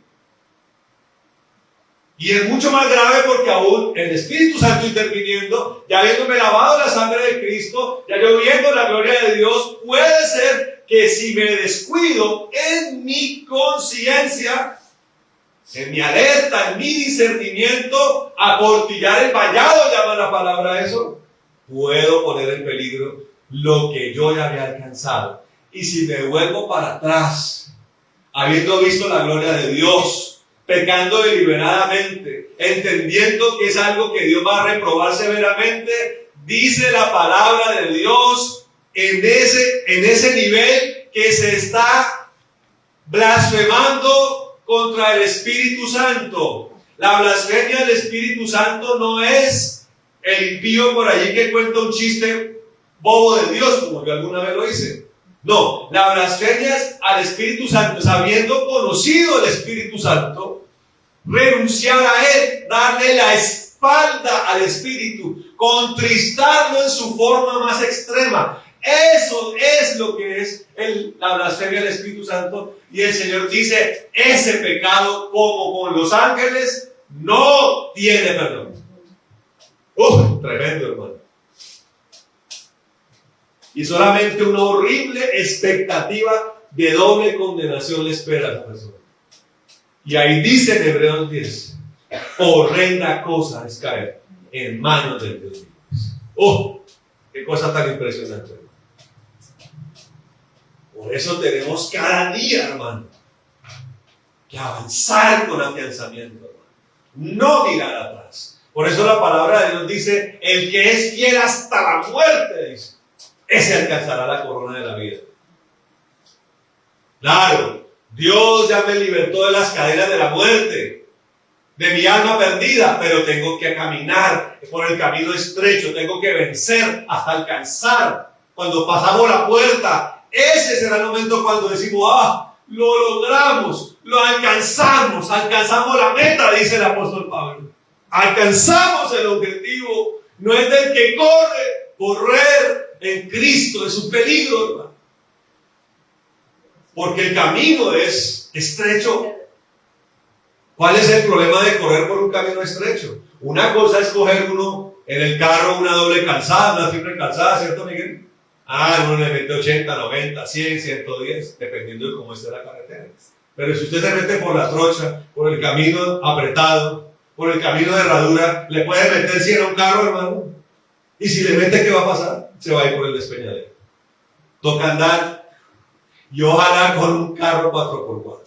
Y es mucho más grave porque aún el Espíritu Santo interviniendo, ya habiéndome lavado la sangre de Cristo, ya yo viendo la gloria de Dios, puede ser que si me descuido en mi conciencia, en mi alerta, en mi discernimiento, aportillar el vallado, llama la palabra eso, puedo poner en peligro lo que yo ya había alcanzado. Y si me vuelvo para atrás, habiendo visto la gloria de Dios, pecando deliberadamente, entendiendo que es algo que Dios va a reprobar severamente, dice la palabra de Dios en ese nivel que se está blasfemando contra el Espíritu Santo. La blasfemia del Espíritu Santo no es el impío por allí que cuenta un chiste bobo de Dios, como yo alguna vez lo hice. No, la blasfemia es al Espíritu Santo, habiendo conocido el Espíritu Santo, renunciar a Él, darle la espalda al Espíritu, contristarlo en su forma más extrema. Eso es lo que es la blasfemia del Espíritu Santo. Y el Señor dice, ese pecado, como con los ángeles, no tiene perdón. Tremendo, hermano. Y solamente una horrible expectativa de doble condenación le espera a la persona. Y ahí dice en Hebreos 10, horrenda cosa es caer en manos del Dios vivo. Qué cosa tan impresionante, hermano. Por eso tenemos cada día, hermano, que avanzar con afianzamiento, hermano. No mirar atrás. Por eso la palabra de Dios dice, el que es fiel hasta la muerte, dice, ese alcanzará la corona de la vida. Claro, Dios ya me libertó de las cadenas de la muerte, de mi alma perdida, pero tengo que caminar por el camino estrecho, tengo que vencer hasta alcanzar. Cuando pasamos la puerta, ese será el momento cuando decimos, lo logramos, lo alcanzamos la meta, dice el apóstol Pablo. Alcanzamos el objetivo, no es del que correr en Cristo es un peligro, hermano. Porque el camino es estrecho. ¿Cuál es el problema de correr por un camino estrecho? Una cosa es coger uno en el carro una doble calzada, una triple calzada, ¿cierto, Miguel? Uno le mete 80, 90, 100, 110, dependiendo de cómo esté la carretera. Pero si usted se mete por la trocha, por el camino apretado, por el camino de herradura, le puede meter 100 a un carro, hermano. Y si le mete, ¿qué va a pasar? Se va a ir por el despeñadero. Toca andar, y ojalá con un carro 4x4.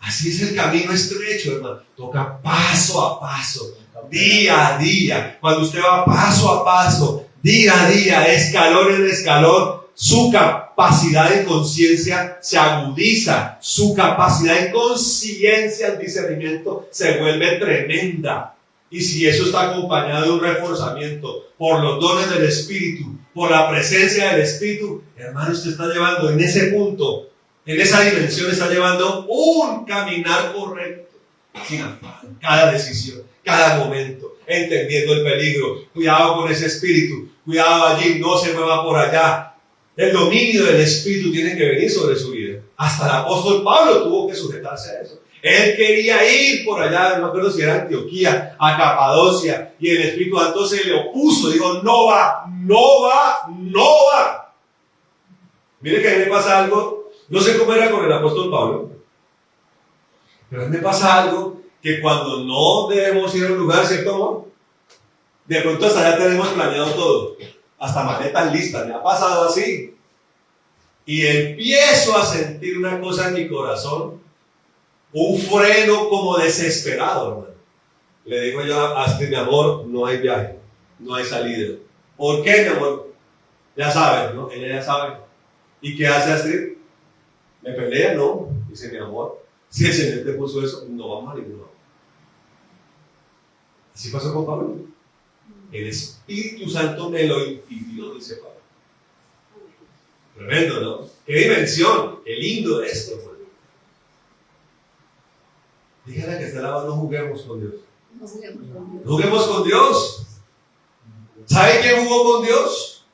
Así es el camino estrecho, hermano. Toca paso a paso, día a día. Cuando usted va paso a paso, día a día, escalón en escalón, su capacidad de conciencia se agudiza, su capacidad de conciencia, el discernimiento, se vuelve tremenda. Y si eso está acompañado de un reforzamiento por los dones del Espíritu, por la presencia del Espíritu, hermano, usted está llevando en ese punto, en esa dimensión, está llevando un caminar correcto, sin afán, cada decisión, cada momento, entendiendo el peligro. Cuidado con ese espíritu, cuidado allí, no se mueva por allá. El dominio del Espíritu tiene que venir sobre su vida. Hasta el apóstol Pablo tuvo que sujetarse a eso. Él quería ir por allá, no me acuerdo si era Antioquía, a Capadocia, y el Espíritu Santo se le opuso, dijo, no va. Mire que a mí me pasa algo, no sé cómo era con el apóstol Pablo, pero a mí me pasa algo que cuando no debemos ir a un lugar, ¿cierto, amor? De pronto hasta ya tenemos planeado todo, hasta maletas listas, me ha pasado así, y empiezo a sentir una cosa en mi corazón, un freno como desesperado, hermano. Le digo yo a Astrid, mi amor, no hay viaje, no hay salida. ¿Por qué, mi amor? Ya sabes, ¿no? Ella ya sabe. ¿Y qué hace Astrid? ¿Me pelea? No. Dice, mi amor, si el Señor te puso eso, no vamos a ningún lado. Así pasó con Pablo. El Espíritu Santo me lo impidió, dice Pablo. Tremendo, ¿no? Qué dimensión, qué lindo esto, hermano. Dígale que está al lado, no juguemos con Dios. No juguemos con Dios. No juguemos con Dios. ¿Sabe quién jugó con Dios?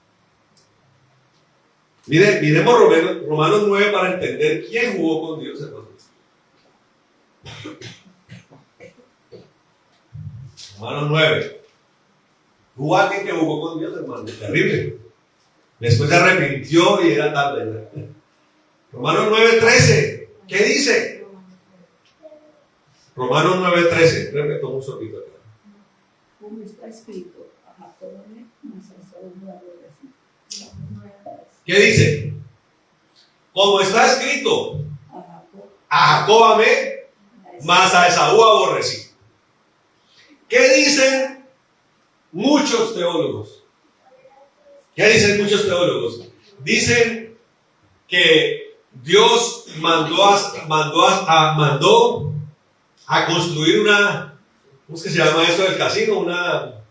Miremos Romanos 9 para entender quién jugó con Dios, hermano. Romanos 9. Hubo alguien que jugó con Dios, hermano. Terrible. Después se arrepintió y era tarde. Romanos 9:13. ¿Qué dice? Romanos 9:13. Repito un sorbito acá. Como está escrito, a Jacob amé, mas a Esaú no aborrecí. ¿Qué dice? Como está escrito, A a Jacob amé, mas a Esaú aborrecí. ¿Qué dicen muchos teólogos? ¿Qué dicen muchos teólogos? Dicen que Dios mandó a construir una, ¿cómo es que se llama eso del casino? Una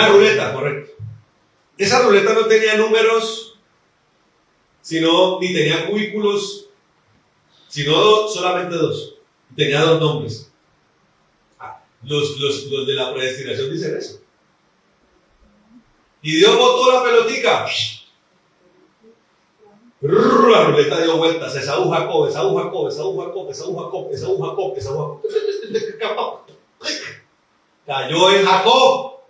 ruleta, correcto. Esa ruleta no tenía números, ni tenía cubículos, sino solamente dos. Tenía dos nombres. Los de la predestinación dicen eso. Y Dios botó la pelotica. La ruleta dio vueltas. Esaú, Jacob, Esaú, Jacob, Esaú, Jacob, Esaú, Jacob, Esaú, Jacob, Esaú, Jacob. Cayó en Jacob.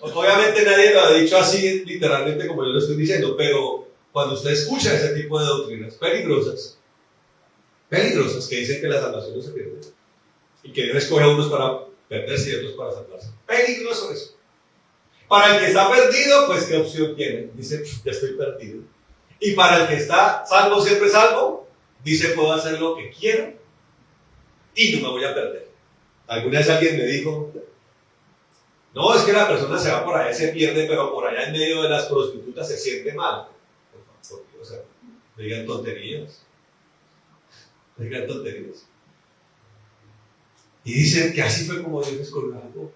Obviamente nadie lo ha dicho así literalmente como yo lo estoy diciendo, pero cuando usted escucha ese tipo de doctrinas peligrosas que dicen que la salvación no se pierde y que Dios escoge a unos para perderse y otros para salvarse. Peligroso eso. Para el que está perdido, pues ¿qué opción tiene? Dice, ya estoy perdido. Y para el que está salvo, siempre salvo, dice, puedo hacer lo que quiero y no me voy a perder. Alguna vez alguien me dijo, no, es que la persona se va por allá y se pierde, pero por allá en medio de las prostitutas se siente mal. O sea, digan tonterías. Digan tonterías. Y dicen que así fue como Dios escogió a Jacob.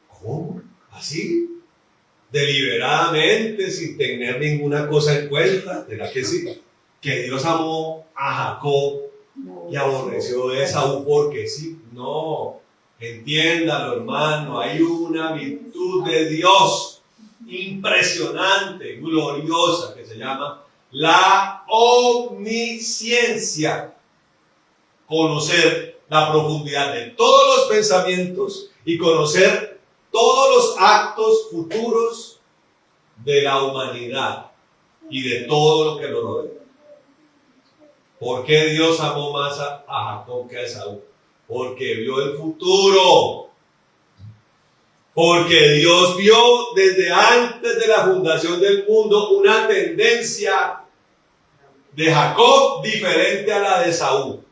¿Cómo? ¿Así? Deliberadamente, sin tener ninguna cosa en cuenta. ¿Verdad que sí? Que Dios amó a Jacob y aborreció a Esaú porque sí. No. Entiéndalo, hermano, hay una virtud de Dios impresionante, gloriosa, que se llama la omnisciencia. Conocer la profundidad de todos los pensamientos y conocer todos los actos futuros de la humanidad y de todo lo que lo rodea. ¿Por qué Dios amó más a Jacob que a Esaú? Porque vio el futuro. Porque Dios vio desde antes de la fundación del mundo una tendencia de Jacob diferente a la de Esaú.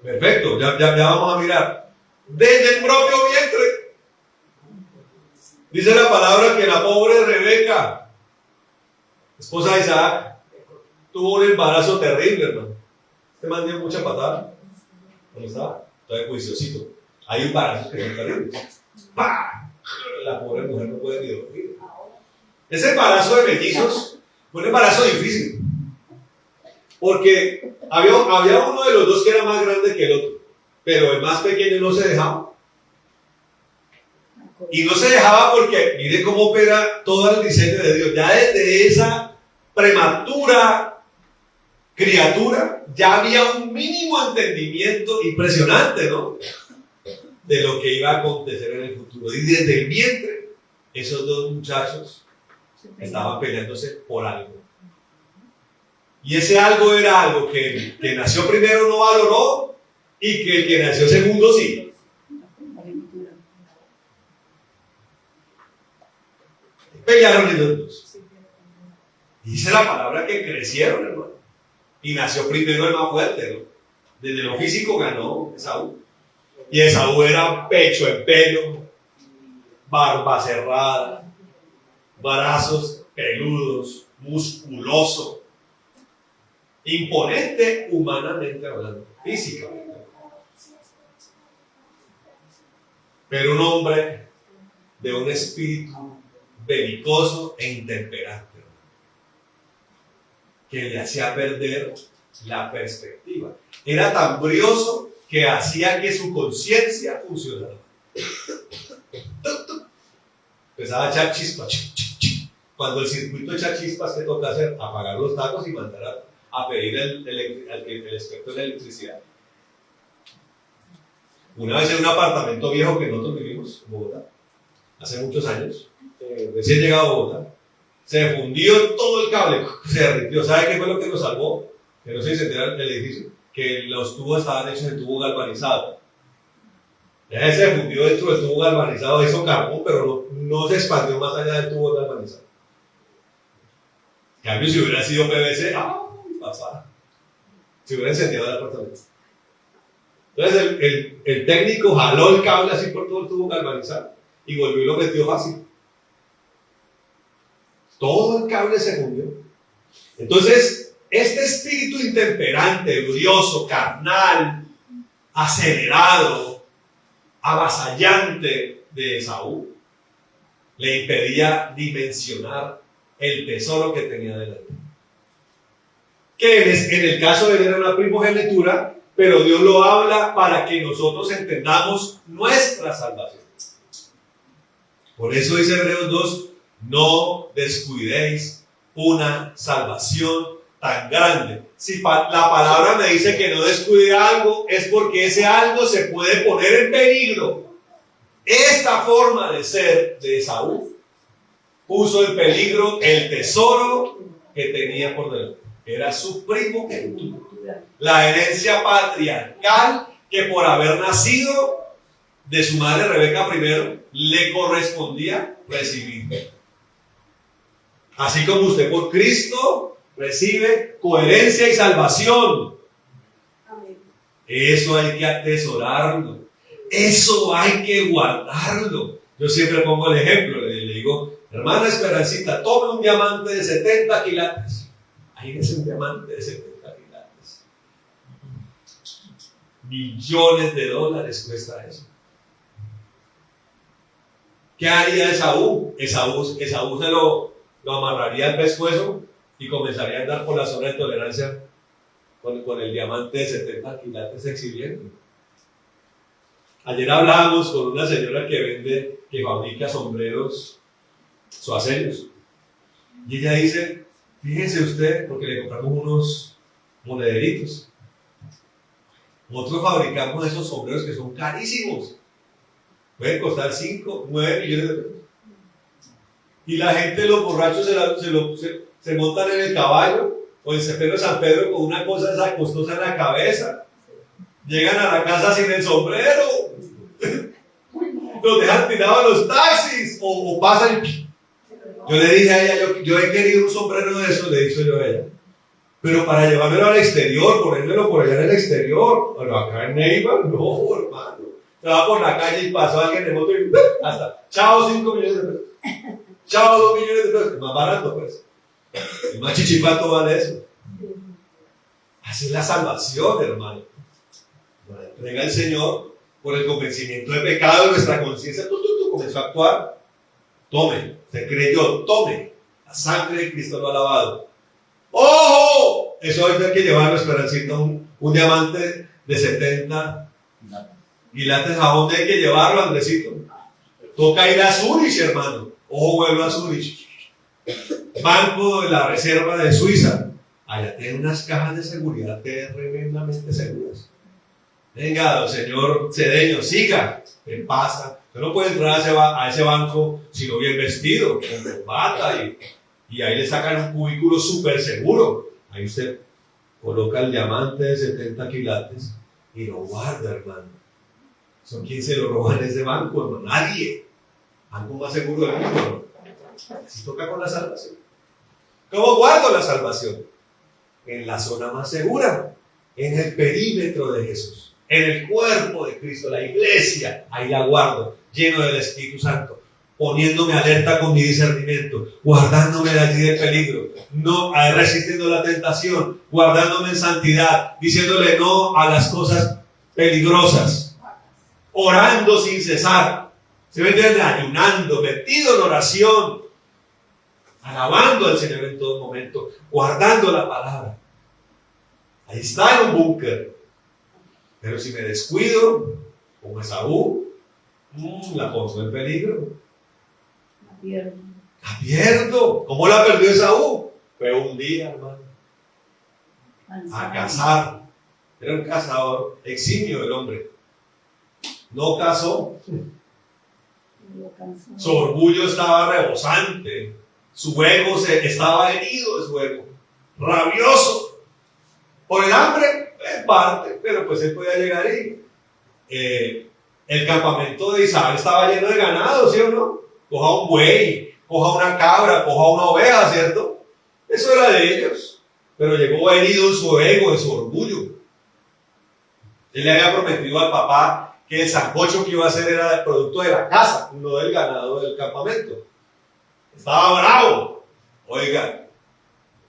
Perfecto, ya vamos a mirar. Desde el propio vientre. Dice la palabra que la pobre Rebeca, esposa de Isaac, tuvo un embarazo terrible, hermano. Este man dio mucha patada. ¿Dónde está? Todavía juiciosito. Hay embarazos que son terribles. ¡Pah! La pobre mujer no puede ni dormir. Ese embarazo de mellizos fue un embarazo difícil. Porque había uno de los dos que era más grande que el otro. Pero el más pequeño no se dejaba. Y no se dejaba porque, mire cómo opera todo el diseño de Dios. Ya desde esa prematura criatura, ya había un mínimo entendimiento impresionante, ¿no? De lo que iba a acontecer en el futuro. Y desde el vientre, esos dos muchachos estaban peleándose por algo. Y ese algo era algo que el que nació primero no valoró y que el que nació segundo sí. Pelearon ellos dos. Dice la palabra que crecieron, hermano. Y nació primero el más fuerte, ¿no? Desde lo físico ganó Esaú. Y Esaú era pecho en pelo, barba cerrada, brazos peludos, musculoso, imponente humanamente hablando, físicamente. pero un hombre de un espíritu belicoso e intemperante, que le hacía perder la perspectiva. Era tan brioso que hacía que su conciencia funcionara. Empezaba a echar chispas. Cuando el circuito echa chispas, ¿qué toca hacer? Apagar los tacos y mandar a pedir el experto de electricidad. Una vez en un apartamento viejo que nosotros vivimos en Bogotá, hace muchos años, recién llegado a Bogotá, se fundió todo el cable, se derritió. ¿Sabe qué fue lo que nos salvó? Que no se incendiara el edificio, que los tubos estaban hechos de tubo galvanizado. Ya se fundió dentro del tubo galvanizado, hizo carbón, pero no se expandió más allá del tubo galvanizado. En cambio, si hubiera sido PVC, ¡ay, papá! Se hubiera encendido el apartamento. Entonces el técnico jaló el cable así por todo el tubo galvanizado y volvió y lo metió fácil. Todo el cable se fundió. Entonces, este espíritu intemperante, brioso, carnal, acelerado, avasallante de Esaú, le impedía dimensionar el tesoro que tenía delante. Que en el caso de él era una primogenitura, pero Dios lo habla para que nosotros entendamos nuestra salvación. Por eso dice Hebreos 2, no descuidéis una salvación tan grande. Si la palabra me dice que no descuide algo, es porque ese algo se puede poner en peligro. Esta forma de ser de Esaú puso en peligro el tesoro que tenía por delante. Era su primogenitura, la herencia patriarcal que por haber nacido de su madre Rebeca primero le correspondía recibir. Así como usted por Cristo recibe coherencia y salvación. Eso hay que atesorarlo. Eso hay que guardarlo. Yo siempre pongo el ejemplo, le digo, hermana Esperancita, tome un diamante de 70 quilates. Ahí es un diamante de 70 quilates. Millones de dólares cuesta eso. ¿Qué haría Esaú? Esaú se lo amarraría al pescuezo y comenzaría a andar por la zona de tolerancia con el diamante de 70 quilates exhibiendo. Ayer hablábamos con una señora que fabrica sombreros suaceños. Y ella dice, fíjense usted, porque le compramos unos monederitos. Nosotros fabricamos esos sombreros que son carísimos. Pueden costar 5, 9 millones de pesos. Y la gente, los borrachos, se montan en el caballo o en Cepero de San Pedro con una cosa esa costosa en la cabeza. Llegan a la casa sin el sombrero. Los dejan tirados en los taxis o pasan. Yo le dije a ella, yo he querido un sombrero de eso, le dije yo a ella. Pero para llevármelo al exterior, ponérmelo por allá en el exterior. Pero acá en Neiva, no, hermano. Se va por la calle y pasó alguien de moto y hasta, chao, 5 millones de pesos. Chao, 2 millones de pesos. Más barato, pues. El más chichipato vale eso. Así es la salvación, hermano. La entrega al Señor por el convencimiento de pecado de nuestra conciencia. Comenzó a actuar. Tome, se creyó, tome. La sangre de Cristo lo ha lavado. ¡Ojo! Eso hay que llevarlo, Esperancita, un diamante de 70 quilates. ¿A dónde hay que llevarlo, Andresito? Toca ir a Zurich, hermano. Ojo, vuelvo a Zurich. Banco de la Reserva de Suiza. Allá tiene unas cajas de seguridad tremendamente seguras. Venga, señor Cedeño, siga. ¿Qué pasa? Usted no puede entrar a ese banco sino bien vestido, con corbata y ahí le sacan un cubículo súper seguro. Ahí usted coloca el diamante de 70 quilates y lo guarda, hermano. ¿Son quién se lo roba en ese banco, hermano? Nadie. Banco más seguro del mundo. Así toca con la salvación. ¿Cómo guardo la salvación? En la zona más segura, en el perímetro de Jesús, en el cuerpo de Cristo, la iglesia. Ahí la guardo, lleno del Espíritu Santo, poniéndome alerta con mi discernimiento, guardándome de allí del peligro, no resistiendo la tentación, guardándome en santidad, diciéndole no a las cosas peligrosas. orando sin cesar. Se ven ayunando, metido en oración, alabando al Señor en todo momento, guardando la palabra. Ahí está en un búnker. Pero si me descuido, como Esaú, la pongo en peligro. La pierdo. ¿Cómo la perdió Esaú? Fue un día, hermano, a cazar. Era un cazador eximio el hombre. No cazó. Su orgullo estaba rebosante. Su ego estaba herido de su ego. Rabioso. Por el hambre, en parte, pero pues él podía llegar ahí. El campamento de Isaac estaba lleno de ganado, ¿sí o no? Coja un buey, coja una cabra, coja una oveja, ¿cierto? Eso era de ellos. Pero llegó herido en su ego, en su orgullo. Él le había prometido al papá que el sancocho que iba a hacer era el producto de la casa, no del ganado del campamento. Estaba bravo. Oiga,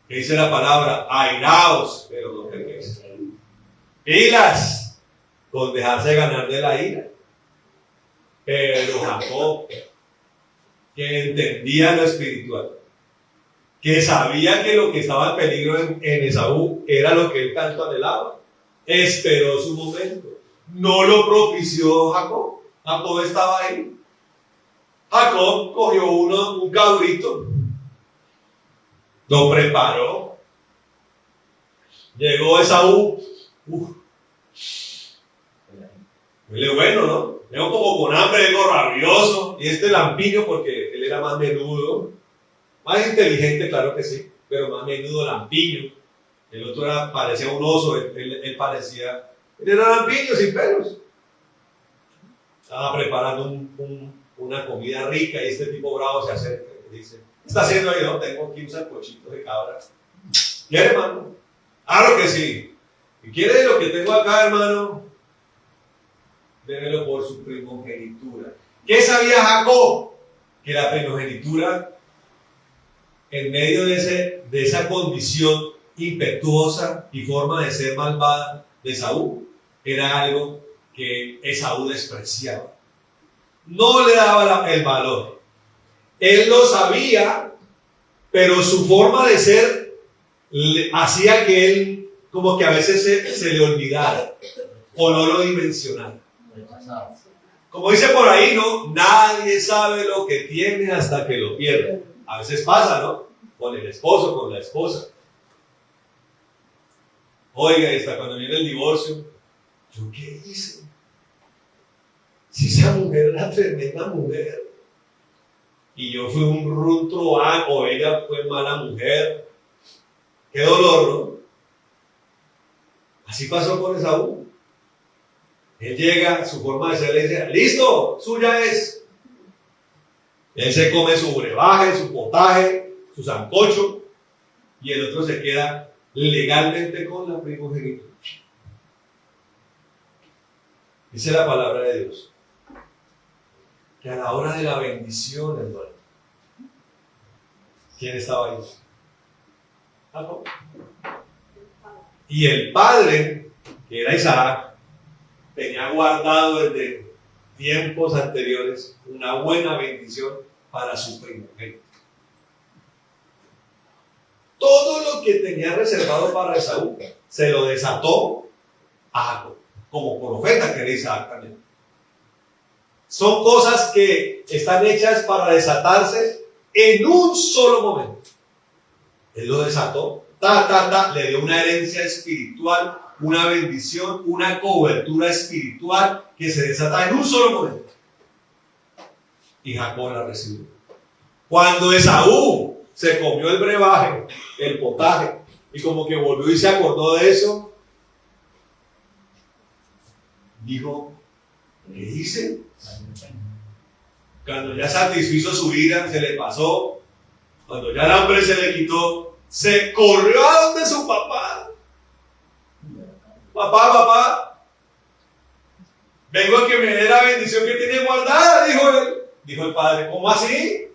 ¿qué dice la palabra? Airaos, pero no pequéis. Pilas con dejarse ganar de la ira. Pero Jacob, que entendía lo espiritual, que sabía que lo que estaba en peligro en Esaú era lo que él tanto anhelaba, esperó su momento. No lo propició Jacob. Jacob estaba ahí. Jacob cogió un cabrito, lo preparó. Llegó Esaú. Huele bueno, ¿no? Vengo como con hambre, vengo rabioso. Y este lampiño, porque él era más menudo, más inteligente, claro que sí, pero más menudo, lampiño. El otro parecía un oso, él parecía... Él era lampiño, sin pelos. Estaba preparando una comida rica y este tipo bravo se acerca y dice: ¿qué está haciendo ahí? No, tengo aquí un sancochito de cabra. ¿Quiere, hermano? Claro que sí. ¿Y quiere lo que tengo acá, hermano? Démelo por su primogenitura. ¿Qué sabía Jacob? Que la primogenitura, en medio de esa condición impetuosa y forma de ser malvada de Esaú, era algo que Esaú despreciaba. No le daba el valor. Él lo sabía, pero su forma de ser hacía que él como que a veces se le olvidara o no lo dimensionara. Como dice por ahí, ¿no? Nadie sabe lo que tiene hasta que lo pierde. A veces pasa, ¿no? Con el esposo, con la esposa. Oiga, hasta cuando viene el divorcio, ¿yo qué hice? Si esa mujer era tremenda mujer y yo fui un runtruán o ella fue mala mujer, qué dolor, ¿no? Así pasó con Esaú. Él llega, su forma de ser le dice: listo, suya es. Él se come su brebaje, su potaje, su sancocho, y el otro se queda legalmente con la primogenitura. Dice la palabra de Dios que a la hora de la bendición, hermano, ¿quién estaba ahí? Jacob. Y el padre, que era Isaac, tenía guardado desde tiempos anteriores una buena bendición para su primogénito. Todo lo que tenía reservado para Esaú se lo desató a Jacob, como profeta que era Isaac también. Son cosas que están hechas para desatarse en un solo momento. Él lo desató, le dio una herencia espiritual, una bendición, una cobertura espiritual que se desata en un solo momento. Y Jacob la recibió. Cuando Esaú se comió el brebaje, el potaje, y como que volvió y se acordó de eso, dijo: ¿qué hice? Cuando ya satisfizo su ira, se le pasó. Cuando ya el hambre se le quitó, se corrió a donde su papá. Papá, vengo a que me dé la bendición que tiene guardada, dijo él. Dijo el padre: ¿cómo así?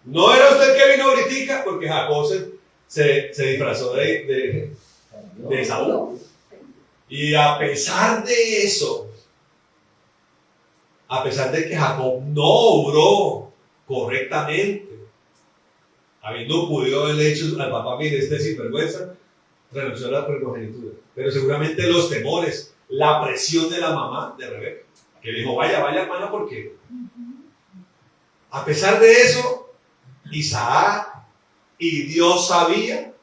¿No era usted que vino ahorita? Porque Jacob se disfrazó de Esaú. Y a pesar de eso, a pesar de que Jacob no obró correctamente, habiendo podido haber hecho al papá, mire, este sinvergüenza, renunció a la primogenitura. Pero seguramente los temores, la presión de la mamá de Rebeca, que dijo, vaya hermana, porque a pesar de eso, Isaac y Dios sabía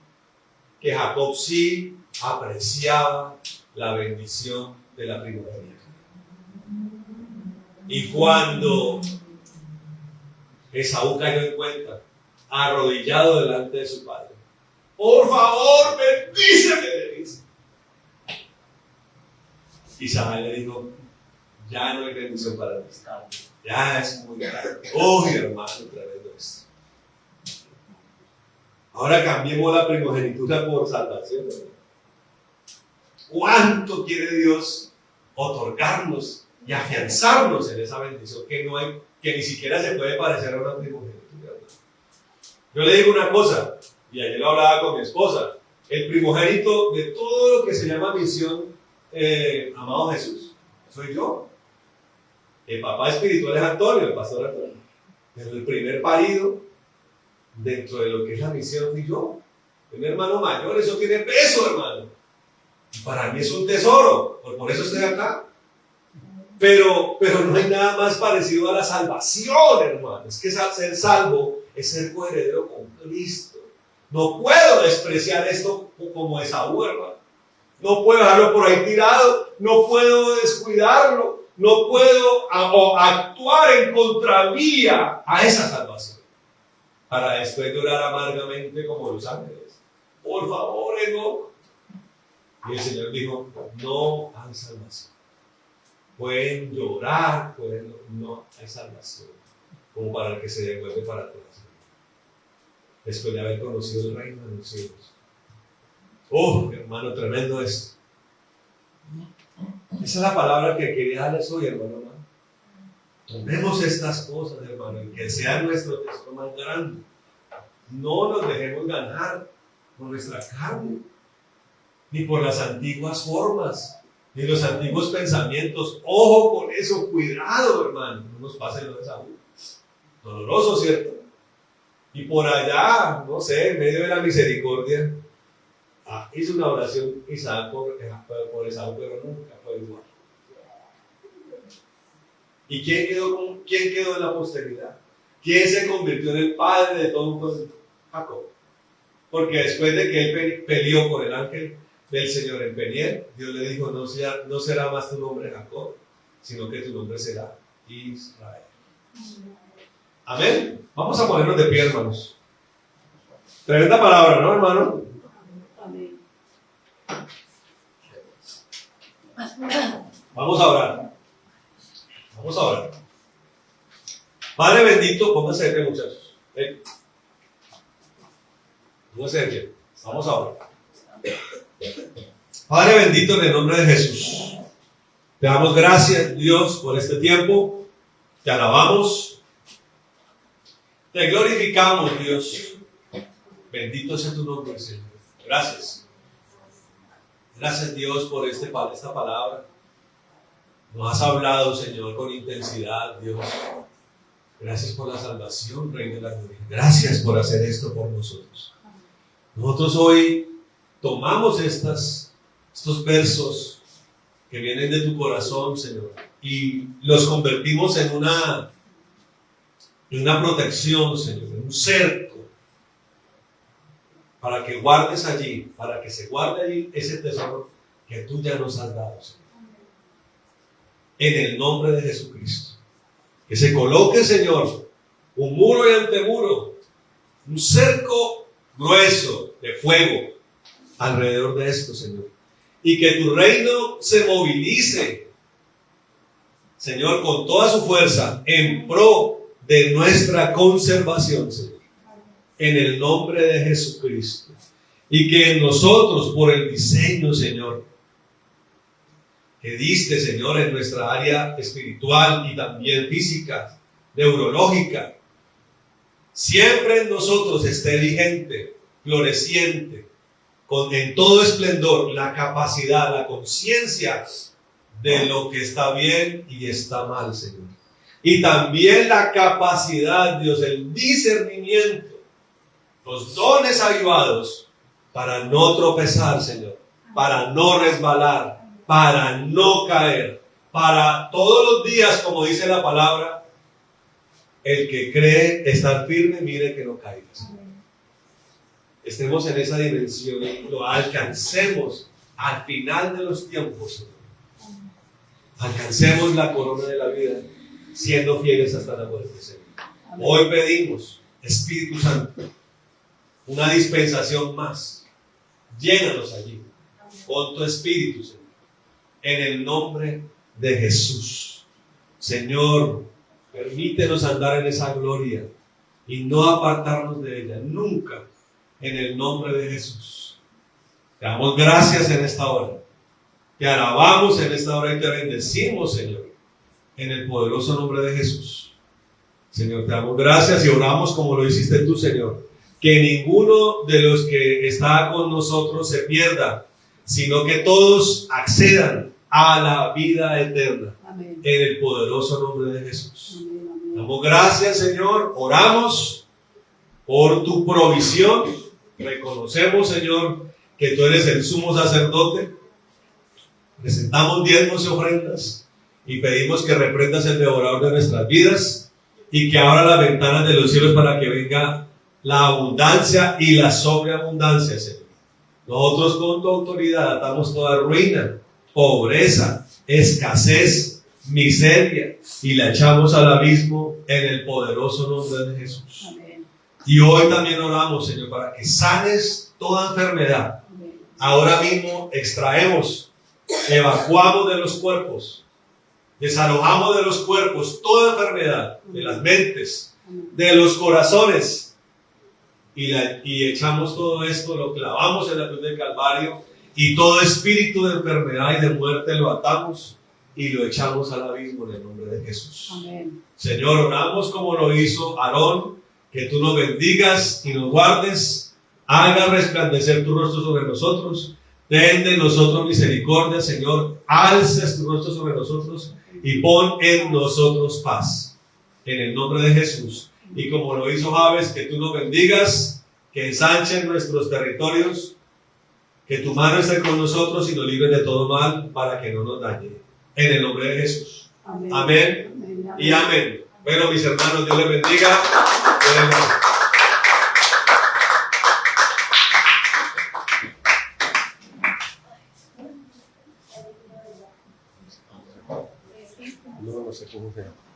que Jacob sí apreciaba la bendición de la primogenitura. Y cuando Esaú cayó en cuenta, arrodillado delante de su padre, por favor, bendíceme, le dice. Isaac le dijo, ya no hay bendición para ti. Ya es muy tarde. Oh, mi hermano, tremendo esto. Ahora cambiemos la primogenitura por salvación. ¿Cuánto quiere Dios otorgarnos y afianzarnos en esa bendición que no hay, que ni siquiera se puede parecer a una primogenitura? Yo le digo una cosa, y ayer lo hablaba con mi esposa, el primogénito de todo lo que se llama misión, amado Jesús, soy yo. El papá espiritual es Antonio, el pastor Antonio. Pero el primer parido dentro de lo que es la misión fui yo. Mi hermano mayor, eso tiene peso, hermano. Para mí es un tesoro, por eso estoy acá. Pero no hay nada más parecido a la salvación, hermano. Es que ser salvo es ser coheredero con Cristo. No puedo despreciar esto como Esaú, hermano. No puedo dejarlo por ahí tirado, no puedo descuidarlo, no puedo actuar en contravía a esa salvación, para después llorar amargamente como los ángeles. Por favor, no. Y el Señor dijo, no hay salvación. Pueden llorar, no hay salvación, como para el que se devuelve para atrás, después de haber conocido el reino de los cielos. Oh, hermano, tremendo esto. Esa es la palabra que quería darles hoy, hermano. Tomemos estas cosas, hermano, y que sea nuestro tesoro más grande. No nos dejemos ganar por nuestra carne, ni por las antiguas formas, ni los antiguos pensamientos. Ojo con eso, cuidado, hermano, no nos pase lo de Saúl. Doloroso, ¿cierto? Y por allá, no sé, en medio de la misericordia, hizo una oración Isaac por Esaú, pero nunca fue igual. ¿Y quién quedó en la posteridad? ¿Quién se convirtió en el padre de todo un pueblo? Jacob. Porque después de que él peleó con el ángel del Señor en Peniel, Dios le dijo, no será más tu nombre Jacob, sino que tu nombre será Israel. Amén. Vamos a ponernos de pie, hermanos. Tremenda palabra, ¿no, hermano? Amén. Vamos a orar. Vamos a orar. Padre bendito, pónganse de pie, muchachos. Pónganse de pie. Vamos a orar. Padre bendito, en el nombre de Jesús, te damos gracias, Dios, por este tiempo. Te alabamos. Te glorificamos, Dios. Bendito sea tu nombre, Señor. Gracias. Gracias, Dios, por esta palabra. Nos has hablado, Señor, con intensidad, Dios. Gracias por la salvación, Rey de la Gloria. Gracias por hacer esto por nosotros. Nosotros hoy tomamos estos versos que vienen de tu corazón, Señor, y los convertimos en una protección, Señor, en un cerco, para que guardes allí, para que se guarde allí ese tesoro que tú ya nos has dado, Señor. En el nombre de Jesucristo. Que se coloque, Señor, un muro y antemuro, un cerco grueso de fuego alrededor de esto, Señor. Y que tu reino se movilice, Señor, con toda su fuerza en pro de nuestra conservación, Señor. En el nombre de Jesucristo. Y que en nosotros, por el diseño, Señor, que diste, Señor, en nuestra área espiritual y también física, neurológica, siempre en nosotros esté vigente, floreciente, en todo esplendor, la capacidad, la conciencia de lo que está bien y está mal, Señor. y también la capacidad, Dios, el discernimiento, los dones avivados para no tropezar, Señor, para no resbalar, para no caer, para todos los días, como dice la palabra, el que cree estar firme, mire que no caiga, Señor. Estemos en esa dimensión y lo alcancemos al final de los tiempos, Señor. Alcancemos la corona de la vida siendo fieles hasta la muerte, Señor. Hoy pedimos, Espíritu Santo, una dispensación más. Llénanos allí con tu Espíritu, Señor. En el nombre de Jesús. Señor, permítenos andar en esa gloria y no apartarnos de ella nunca, en el nombre de Jesús. Te damos gracias en esta hora. Te alabamos en esta hora y te bendecimos, Señor, en el poderoso nombre de Jesús. Señor, te damos gracias y oramos como lo hiciste tú, Señor. Que ninguno de los que está con nosotros se pierda, sino que todos accedan a la vida eterna. Amén. En el poderoso nombre de Jesús. Amén, amén. Damos gracias, Señor. Oramos por tu provisión. Reconocemos, Señor, que tú eres el sumo sacerdote. Presentamos diezmos y ofrendas y pedimos que reprendas el devorador de nuestras vidas y que abra las ventanas de los cielos para que venga la abundancia y la sobreabundancia, Señor. Nosotros con tu autoridad atamos toda ruina, pobreza, escasez, miseria y la echamos al abismo en el poderoso nombre de Jesús. Amén. Y hoy también oramos, Señor, para que sanes toda enfermedad. Amén. Ahora mismo extraemos, evacuamos de los cuerpos, desalojamos de los cuerpos toda enfermedad, de las mentes, de los corazones, y echamos todo esto, lo clavamos en la cruz del Calvario, y todo espíritu de enfermedad y de muerte lo atamos y lo echamos al abismo en el nombre de Jesús. Amén. Señor, oramos como lo hizo Aarón, que tú nos bendigas y nos guardes, haga resplandecer tu rostro sobre nosotros, ten de nosotros misericordia, Señor, alces tu rostro sobre nosotros y pon en nosotros paz. En el nombre de Jesús. Y como lo hizo Jabes, que tú nos bendigas, que ensanchen nuestros territorios, que tu mano esté con nosotros y nos libres de todo mal para que no nos dañe. En el nombre de Jesús. Amén. Amén. Amén. Y amén. Bueno, mis hermanos, Dios les bendiga. Dios les bendiga. No sé cómo se llama.